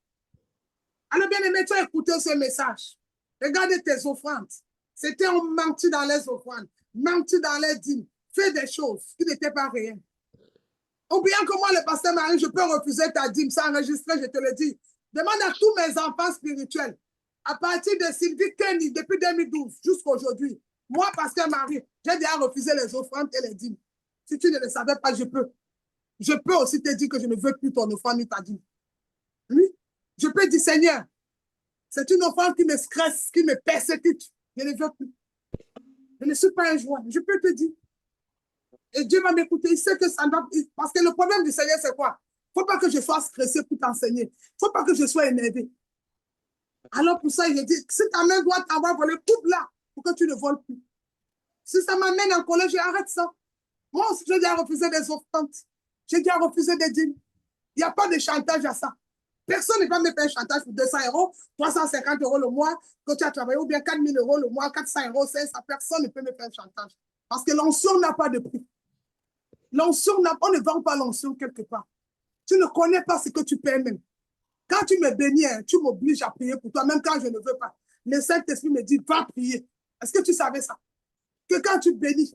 Alors, bien aimé, tu as écouté ce message. Regardez tes offrandes. C'était un menti dans les offrandes, menti dans les dîmes. Fais des choses qui n'étaient pas réelles. Oubliant que moi, le pasteur Marie, je peux refuser ta dîme, c'est enregistré, je te le dis. Demande à tous mes enfants spirituels, à partir de Sylvie Kenny, depuis 2012 jusqu'à aujourd'hui. Moi, pasteur Marie, j'ai déjà refusé les offrandes et les dîmes. Si tu ne le savais pas, je peux. Je peux aussi te dire que je ne veux plus ton offrande ni ta dîme. Oui. Je peux dire, Seigneur, c'est une offrande qui me stresse, qui me persécute. Je ne veux plus. Je ne suis pas un joueur. Je peux te dire. Et Dieu va m'écouter. Il sait que ça va. Parce que le problème du Seigneur, c'est quoi? Il ne faut pas que je sois stressé pour t'enseigner. Il ne faut pas que je sois énervé. Alors pour ça, il dit, si ta main doit t'avoir volé, coupe-la pour que tu ne voles plus. Si ça m'amène en colère, j'arrête ça. Moi aussi, j'ai déjà refusé des offrandes. J'ai déjà refusé des dîmes. Il n'y a pas de chantage à ça. Personne ne va me faire un chantage pour 200 €, 350 € le mois, que tu as travaillé, ou bien 4 000 € le mois, 400 €, 500. Personne ne peut me faire un chantage. Parce que l'onction n'a pas de prix. L'onction, on ne vend pas l'onction quelque part. Tu ne connais pas ce que tu paies même. Quand tu me bénis, tu m'obliges à prier pour toi, même quand je ne veux pas. Le Saint-Esprit me dit, va prier. Est-ce que tu savais ça? Que quand tu bénis,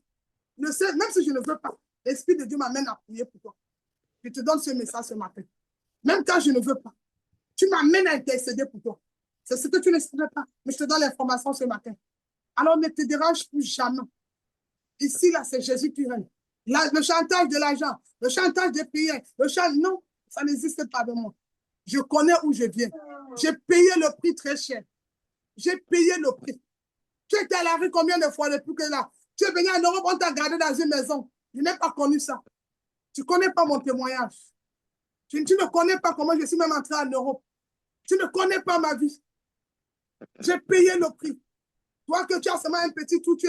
même si je ne veux pas, l'Esprit de Dieu m'amène à prier pour toi. Je te donne ce message ce matin. Même quand je ne veux pas, tu m'amènes à intercéder pour toi. C'est ce que tu ne savais pas, mais je te donne l'information ce matin. Alors ne te dérange plus jamais. Ici, là, c'est Jésus qui règne. Le chantage de l'argent, le chantage des prières, non, ça n'existe pas de moi. Je connais où je viens. J'ai payé le prix très cher. J'ai payé le prix. Tu étais à la rue combien de fois depuis que là? Tu es venu en Europe, on t'a gardé dans une maison. Je n'ai pas connu ça. Tu ne connais pas mon témoignage. Tu ne connais pas comment je suis même entré en Europe. Tu ne connais pas ma vie. J'ai payé le prix. Toi que tu as seulement un petit trou, tous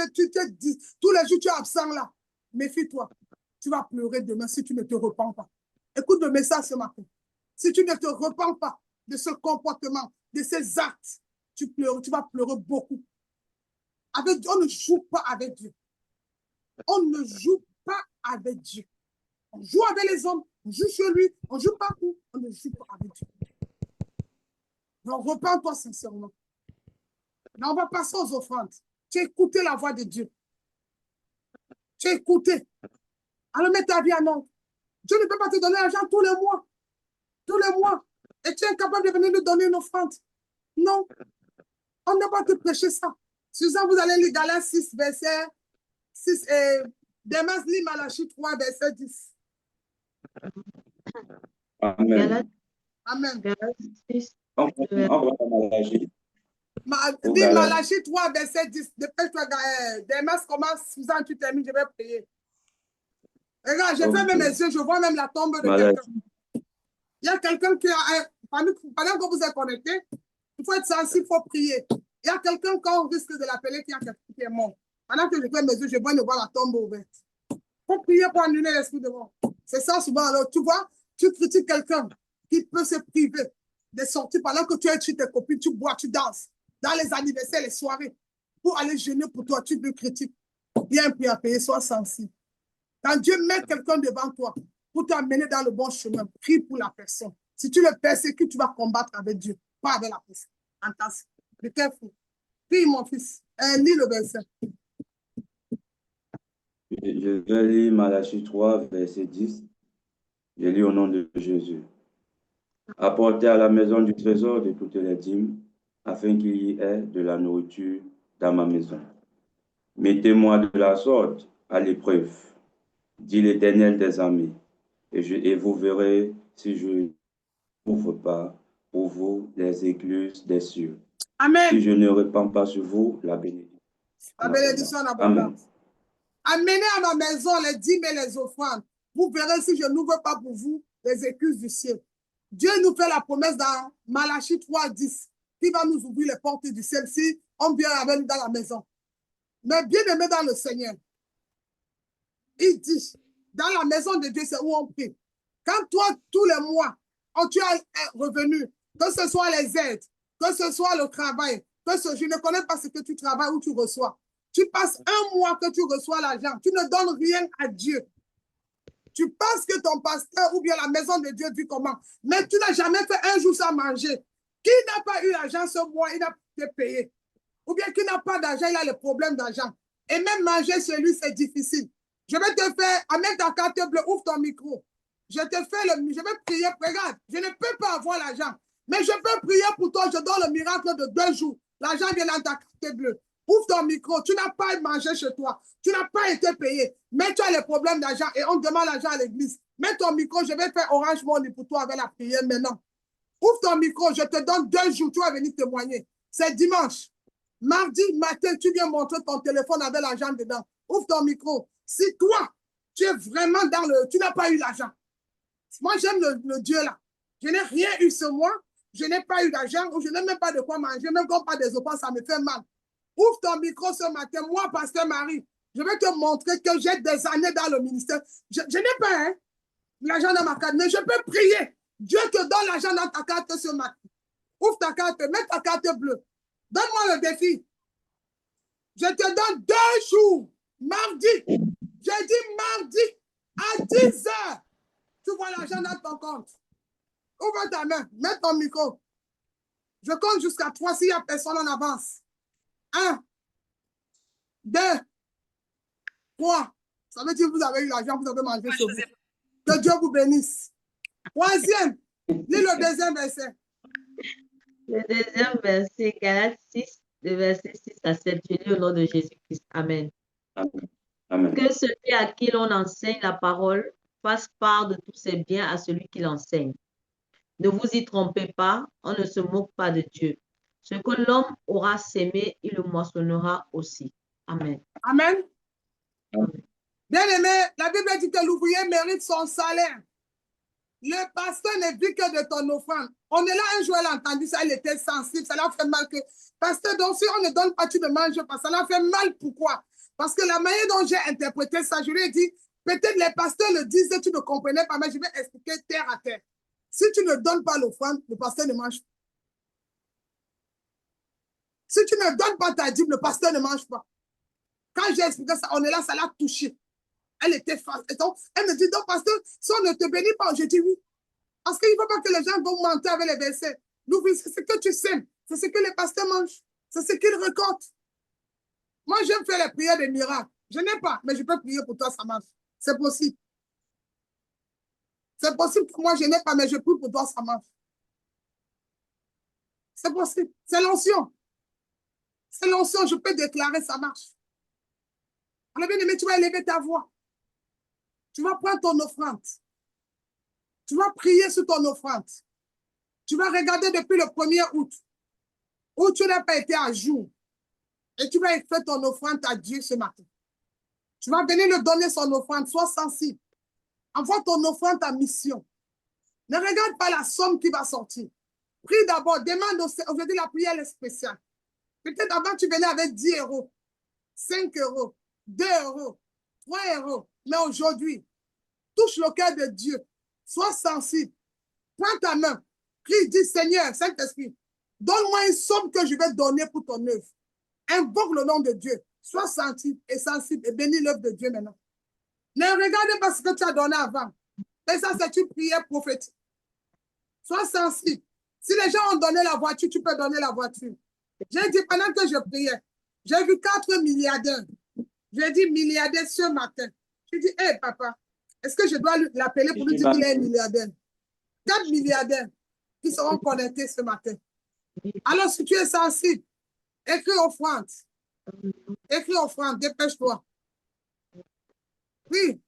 les jours tu es absent là. Méfie-toi. Tu vas pleurer demain si tu ne te repens pas. Écoute le message ce matin. Si tu ne te repens pas de ce comportement, de ces actes, tu vas pleurer beaucoup. On ne joue pas avec Dieu. On ne joue pas avec Dieu. On joue avec les hommes, on joue chez lui, on joue partout. On ne joue pas avec Dieu. Donc, repens-toi sincèrement. Là, on va passer aux offrandes. Tu as écouté la voix de Dieu. Tu as écouté. Alors, mets ta vie en ordre. Dieu ne peut pas te donner l'argent tous les mois. Tous les mois. Et tu es incapable de venir nous donner une offrande. Non. On ne va pas te prêcher ça. Suzanne, vous allez lire Galates 6, verset 6 et Demas lit Malachie 3, verset 10. Amen. Amen. Galates 6, On va à Malachie. Dis Malachie 3, verset 10. Dépêche-toi, Demas commence, Suzanne, tu termines, je vais prier. Regarde, je ferme mes yeux, je vois même la tombe de quelqu'un. Il y a quelqu'un qui a, pendant que vous êtes connecté, il faut être sensible, il faut prier. Il y a quelqu'un qu'on risque de l'appeler qui est mort. Pendant que je ferme mes yeux, je vois la tombe ouverte. Il faut prier pour annuler l'esprit de mort. C'est ça souvent. Alors, tu vois, tu critiques quelqu'un qui peut se priver de sortir pendant que tu es chez tes copines, tu bois, tu danses. Dans les anniversaires, les soirées, pour aller jeûner pour toi, tu le critiques. Il y a un prix à payer, sois sensible. Quand Dieu met quelqu'un devant toi pour t'amener dans le bon chemin, prie pour la personne. Si tu le persécutes, tu vas combattre avec Dieu, pas avec la personne. Attention, be careful. Prie, mon fils. Lis le verset. Je vais lire Malachie 3, verset 10. Je lis au nom de Jésus. Apportez à la maison du trésor de toutes les dîmes, afin qu'il y ait de la nourriture dans ma maison. Mettez-moi de la sorte à l'épreuve, dit l'Éternel des armées, et vous verrez si je n'ouvre pas pour vous les écluses des cieux. Amen. Si je ne répands pas sur vous la bénédiction. La bénédiction en abondance. Amenez à ma maison les dîmes et les offrandes. Vous verrez si je n'ouvre pas pour vous les écluses du ciel. Dieu nous fait la promesse dans Malachie 3, 10, qui va nous ouvrir les portes du ciel si on vient avec nous dans la maison. Mais bien aimé dans le Seigneur, il dit, dans la maison de Dieu, c'est où on prie. Quand toi, tous les mois, tu as un revenu, que ce soit les aides, que ce soit le travail, je ne connais pas ce que tu travailles ou tu reçois. Tu passes un mois que tu reçois l'argent, tu ne donnes rien à Dieu. Tu penses que ton pasteur ou bien la maison de Dieu dit comment, mais tu n'as jamais fait un jour sans manger. Qui n'a pas eu l'argent ce mois, il n'a pas été payé. Ou bien qui n'a pas d'argent, il a le problème d'argent. Et même manger chez lui, c'est difficile. Je vais te faire, amène ta carte bleue, ouvre ton micro. Je vais prier, regarde, je ne peux pas avoir l'argent. Mais je peux prier pour toi, je donne le miracle de 2 jours. L'argent vient dans ta carte bleue. Ouvre ton micro, tu n'as pas mangé chez toi. Tu n'as pas été payé. Mais tu as les problèmes d'argent et on demande l'argent à l'église. Mets ton micro, je vais faire Orange Money pour toi avec la prière maintenant. Ouvre ton micro, je te donne 2 jours, tu vas venir témoigner. C'est dimanche. Mardi matin, tu viens montrer ton téléphone avec l'argent dedans. Ouvre ton micro. Si toi, tu es vraiment dans le... Tu n'as pas eu l'argent. Moi, j'aime le Dieu là. Je n'ai rien eu ce mois. Je n'ai pas eu d'argent ou je n'ai même pas de quoi manger. Même quand pas des offrandes, ça me fait mal. Ouvre ton micro ce matin. Moi, Pasteur Marie, je vais te montrer que j'ai des années dans le ministère. Je n'ai pas l'argent dans ma carte, mais je peux prier. Dieu te donne l'argent dans ta carte ce matin. Ouvre ta carte, mets ta carte bleue. Donne-moi le défi. Je te donne 2 jours. Mardi. J'ai dit mardi à 10 heures. Tu vois l'argent dans ton compte. Ouvre ta main. Mets ton micro. Je compte jusqu'à 3 s'il n'y a personne en avance. 1, 2, 3. Ça veut dire que vous avez eu l'argent, vous avez mangé chez vous. Que Dieu vous bénisse. 3e. Lis le 2e verset. Le 2e verset, Galates 6, le verset 6 à 7. Je lis au nom de Jésus-Christ. Amen. Amen. Que celui à qui l'on enseigne la parole fasse part de tous ses biens à celui qui l'enseigne. Ne vous y trompez pas, on ne se moque pas de Dieu. Ce que l'homme aura sémé, il le moissonnera aussi. Amen. Amen. Amen. Bien aimé, la Bible dit que l'ouvrier mérite son salaire. Le pasteur ne vit que de ton offrande. On est là un jour, elle a entendu ça, elle était sensible, ça l'a fait mal que... Pasteur, donc si on ne donne pas, tu ne manges pas. Ça l'a fait mal, pourquoi? Parce que la manière dont j'ai interprété ça, je lui ai dit, peut-être les pasteurs le disaient, tu ne comprenais pas, mais je vais expliquer terre à terre. Si tu ne donnes pas l'offrande, le pasteur ne mange pas. Si tu ne donnes pas ta dîme, le pasteur ne mange pas. Quand j'ai expliqué ça, on est là, ça l'a touché. Elle était face. Elle me dit, donc, pasteur, si on ne te bénit pas, je dis oui. Parce qu'il ne faut pas que les gens vont mentir avec les versets. C'est ce que tu sèmes. C'est ce que les pasteurs mangent. C'est ce qu'ils récoltent. Moi, j'aime faire les prières des miracles. Je n'ai pas, mais je peux prier pour toi, ça marche. C'est possible. C'est possible pour moi, je n'ai pas, mais je prie pour toi, ça marche. C'est possible. C'est l'onction. C'est l'onction, je peux déclarer, ça marche. Alors, bien aimé, tu vas élever ta voix. Tu vas prendre ton offrande. Tu vas prier sur ton offrande. Tu vas regarder depuis le 1er août où tu n'as pas été à jour. Et tu vas faire ton offrande à Dieu ce matin. Tu vas venir lui donner son offrande. Sois sensible. Envoie ton offrande à mission. Ne regarde pas la somme qui va sortir. Prie d'abord. Demande aujourd'hui la prière est spéciale. Peut-être avant tu venais avec 10 €, 5 €, 2 €, 3 €. Mais aujourd'hui, touche le cœur de Dieu. Sois sensible. Prends ta main. Prie, dis Seigneur, Saint-Esprit, donne-moi une somme que je vais donner pour ton œuvre. Invoque le nom de Dieu. Sois sensible et bénis l'œuvre de Dieu maintenant. Ne regarde pas ce que tu as donné avant. Et ça, c'est une prière prophétique. Sois sensible. Si les gens ont donné la voiture, tu peux donner la voiture. J'ai dit, pendant que je priais, j'ai vu 4 milliardaires. J'ai dit milliardaire ce matin. J'ai dit, hé, papa, est-ce que je dois l'appeler pour lui dire qu'il est un milliardaire? 4 milliardaires qui seront connectés ce matin. Alors, si tu es sensible, écris offrande. Écris offrande, dépêche-toi. Oui.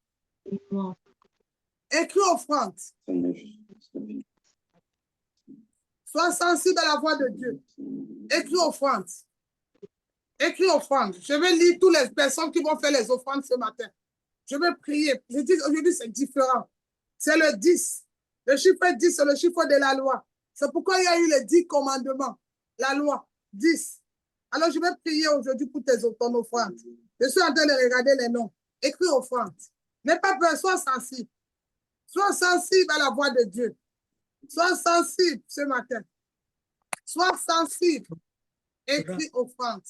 Écris offrande. Sois sensible à la voix de Dieu. Écris offrande. Écris offrande. Je vais lire toutes les personnes qui vont faire les offrandes ce matin. Je vais prier. Je dis aujourd'hui, c'est différent. C'est le 10. Le chiffre 10, c'est le chiffre de la loi. C'est pourquoi il y a eu les 10 commandements. La loi, 10. Alors, je vais prier aujourd'hui pour ton offrande. Je suis en train de regarder les noms. Écris offrande. N'aie pas peur, sois sensible. Sois sensible à la voix de Dieu. Sois sensible ce matin. Sois sensible. Écris offrande.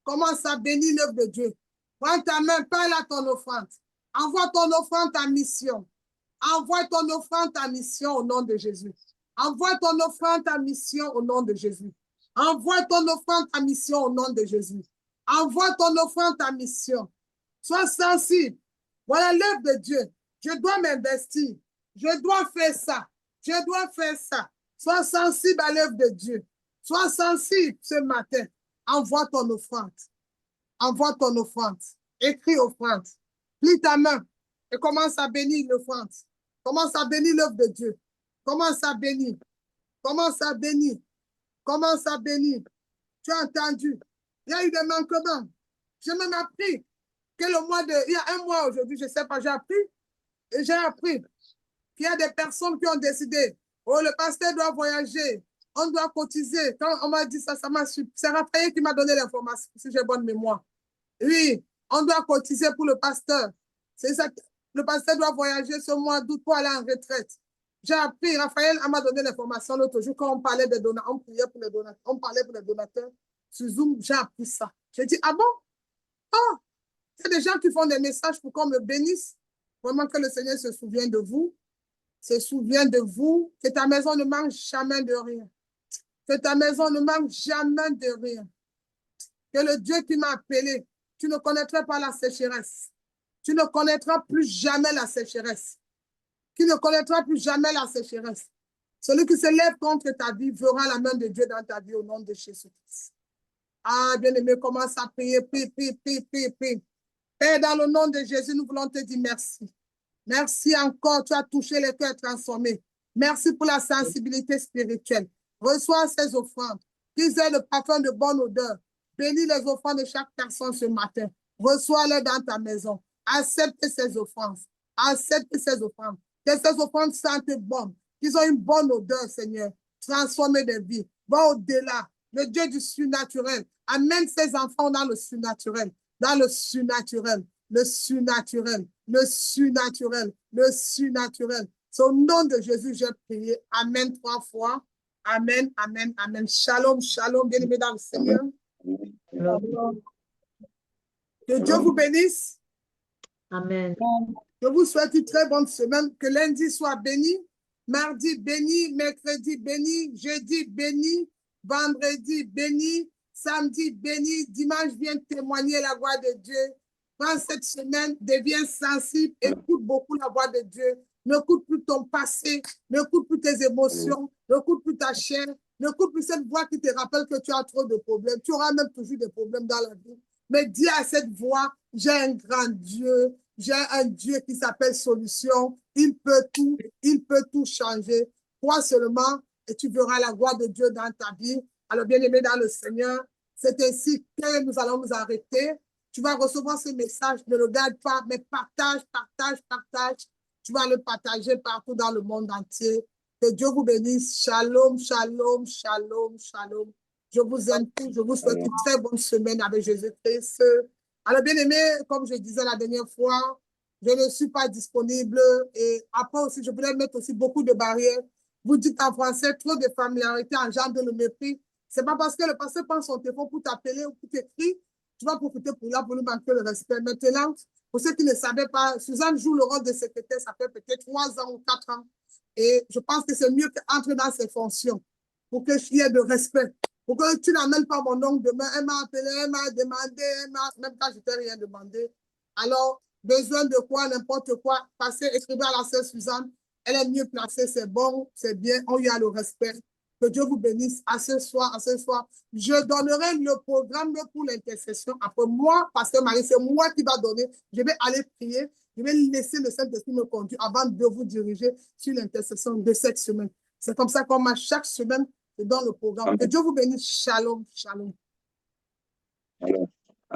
Commence à bénir l'œuvre de Dieu. Prends ta main, parle à ton offrande. Envoie ton offrande à mission. Envoie ton offrande à mission au nom de Jésus. Envoie ton offrande à mission au nom de Jésus. Envoie ton offrande à mission au nom de Jésus. Envoie ton offrande à mission. Sois sensible. Voilà l'œuvre de Dieu. Je dois m'investir. Je dois faire ça. Je dois faire ça. Sois sensible à l'œuvre de Dieu. Sois sensible ce matin. Envoie ton offrande. Envoie ton offrande. Écris offrande. Plie ta main et commence à bénir l'offrande. Commence à bénir l'œuvre de Dieu. Commence à bénir. Commence à bénir. Commence à bénir. Tu as entendu? Il y a eu des manquements. J'ai même appris que il y a un mois aujourd'hui, je ne sais pas, j'ai appris qu'il y a des personnes qui ont décidé, oh, le pasteur doit voyager, on doit cotiser. Quand on m'a dit ça, c'est Raphaël qui m'a donné l'information, si j'ai bonne mémoire. Oui, on doit cotiser pour le pasteur. C'est ça, le pasteur doit voyager ce mois d'août pour aller en retraite. J'ai appris, Raphaël m'a donné l'information l'autre jour quand on parlait des donateurs, on priait pour les donateurs, on parlait pour les donateurs sur Zoom, j'ai appris ça. J'ai dit, ah bon? Oh, c'est des gens qui font des messages pour qu'on me bénisse. Vraiment que le Seigneur se souvienne de vous. Se souvient de vous, que ta maison ne manque jamais de rien. Que ta maison ne manque jamais de rien. Que le Dieu qui m'a appelé, tu ne connaîtras pas la sécheresse. Tu ne connaîtras plus jamais la sécheresse. Tu ne connaîtras plus jamais la sécheresse. Celui qui se lève contre ta vie verra la main de Dieu dans ta vie au nom de Jésus-Christ. Ah, bien-aimé, commence à prier, prie. Père, dans le nom de Jésus, nous voulons te dire merci. Merci encore, tu as touché les cœurs transformés. Merci pour la sensibilité spirituelle. Reçois ces offrandes, qu'ils aient le parfum de bonne odeur. Bénis les offrandes de chaque personne ce matin. Reçois-les dans ta maison. Accepte ces offrandes. Accepte ces offrandes. Que ces offrandes sentent bonnes. Qu'ils ont une bonne odeur, Seigneur. Transformer des vies. Va au-delà. Le Dieu du surnaturel. Amène ces enfants dans le surnaturel. Dans le surnaturel. Le surnaturel. Le surnaturel. Le surnaturel. C'est au nom de Jésus, j'ai prié. Amen 3 fois. Amen, amen, amen. Shalom, shalom, bien-aimés dans le Seigneur. Que Dieu vous bénisse. Amen. Je vous souhaite une très bonne semaine. Que lundi soit béni, mardi béni, mercredi béni, jeudi béni, vendredi béni, samedi béni, dimanche viens témoigner la voix de Dieu. Prends cette semaine, deviens sensible, écoute beaucoup la voix de Dieu. N'écoute plus ton passé, n'écoute plus tes émotions, n'écoute plus ta chair, n'écoute plus cette voix qui te rappelle que tu as trop de problèmes. Tu auras même toujours des problèmes dans la vie. Mais dis à cette voix, j'ai un grand Dieu, j'ai un Dieu qui s'appelle Solution. Il peut tout changer. Crois seulement et tu verras la gloire de Dieu dans ta vie. Alors, bien-aimé dans le Seigneur, c'est ainsi que nous allons nous arrêter. Tu vas recevoir ce message, ne le garde pas, mais partage. Tu vas le partager partout dans le monde entier. Que Dieu vous bénisse. Shalom, shalom, shalom, shalom. Je vous aime tous. Je vous souhaite une très bonne semaine avec Jésus-Christ. Alors, bien-aimé, comme je disais la dernière fois, je ne suis pas disponible. Et après aussi, je voulais mettre aussi beaucoup de barrières. Vous dites en français, trop de familiarité engendre le mépris. C'est pas parce que le pasteur prend son téléphone pour t'appeler ou pour t'écrire, tu vas profiter pour lui manquer le respect. Maintenant, pour ceux qui ne savaient pas, Suzanne joue le rôle de secrétaire, ça fait peut-être 3 ans ou 4 ans. Et je pense que c'est mieux qu'entrer dans ses fonctions pour qu'il y ait de respect. pour que tu n'amènes pas mon oncle demain. Elle m'a appelé, elle m'a demandé, même quand je t'ai rien demandé. Alors, besoin de quoi, n'importe quoi, passez, écrivez à la sœur Suzanne. Elle est mieux placée, c'est bon, c'est bien, on y a le respect. Que Dieu vous bénisse. À ce soir, à ce soir. Je donnerai le programme pour l'intercession. Après moi, pasteur Marie, c'est moi qui va donner. Je vais aller prier. Je vais laisser le Saint-Esprit me conduire avant de vous diriger sur l'intercession de cette semaine. C'est comme ça qu'on marche chaque semaine dans le programme. Amen. Que Dieu vous bénisse. Shalom, shalom. Alors,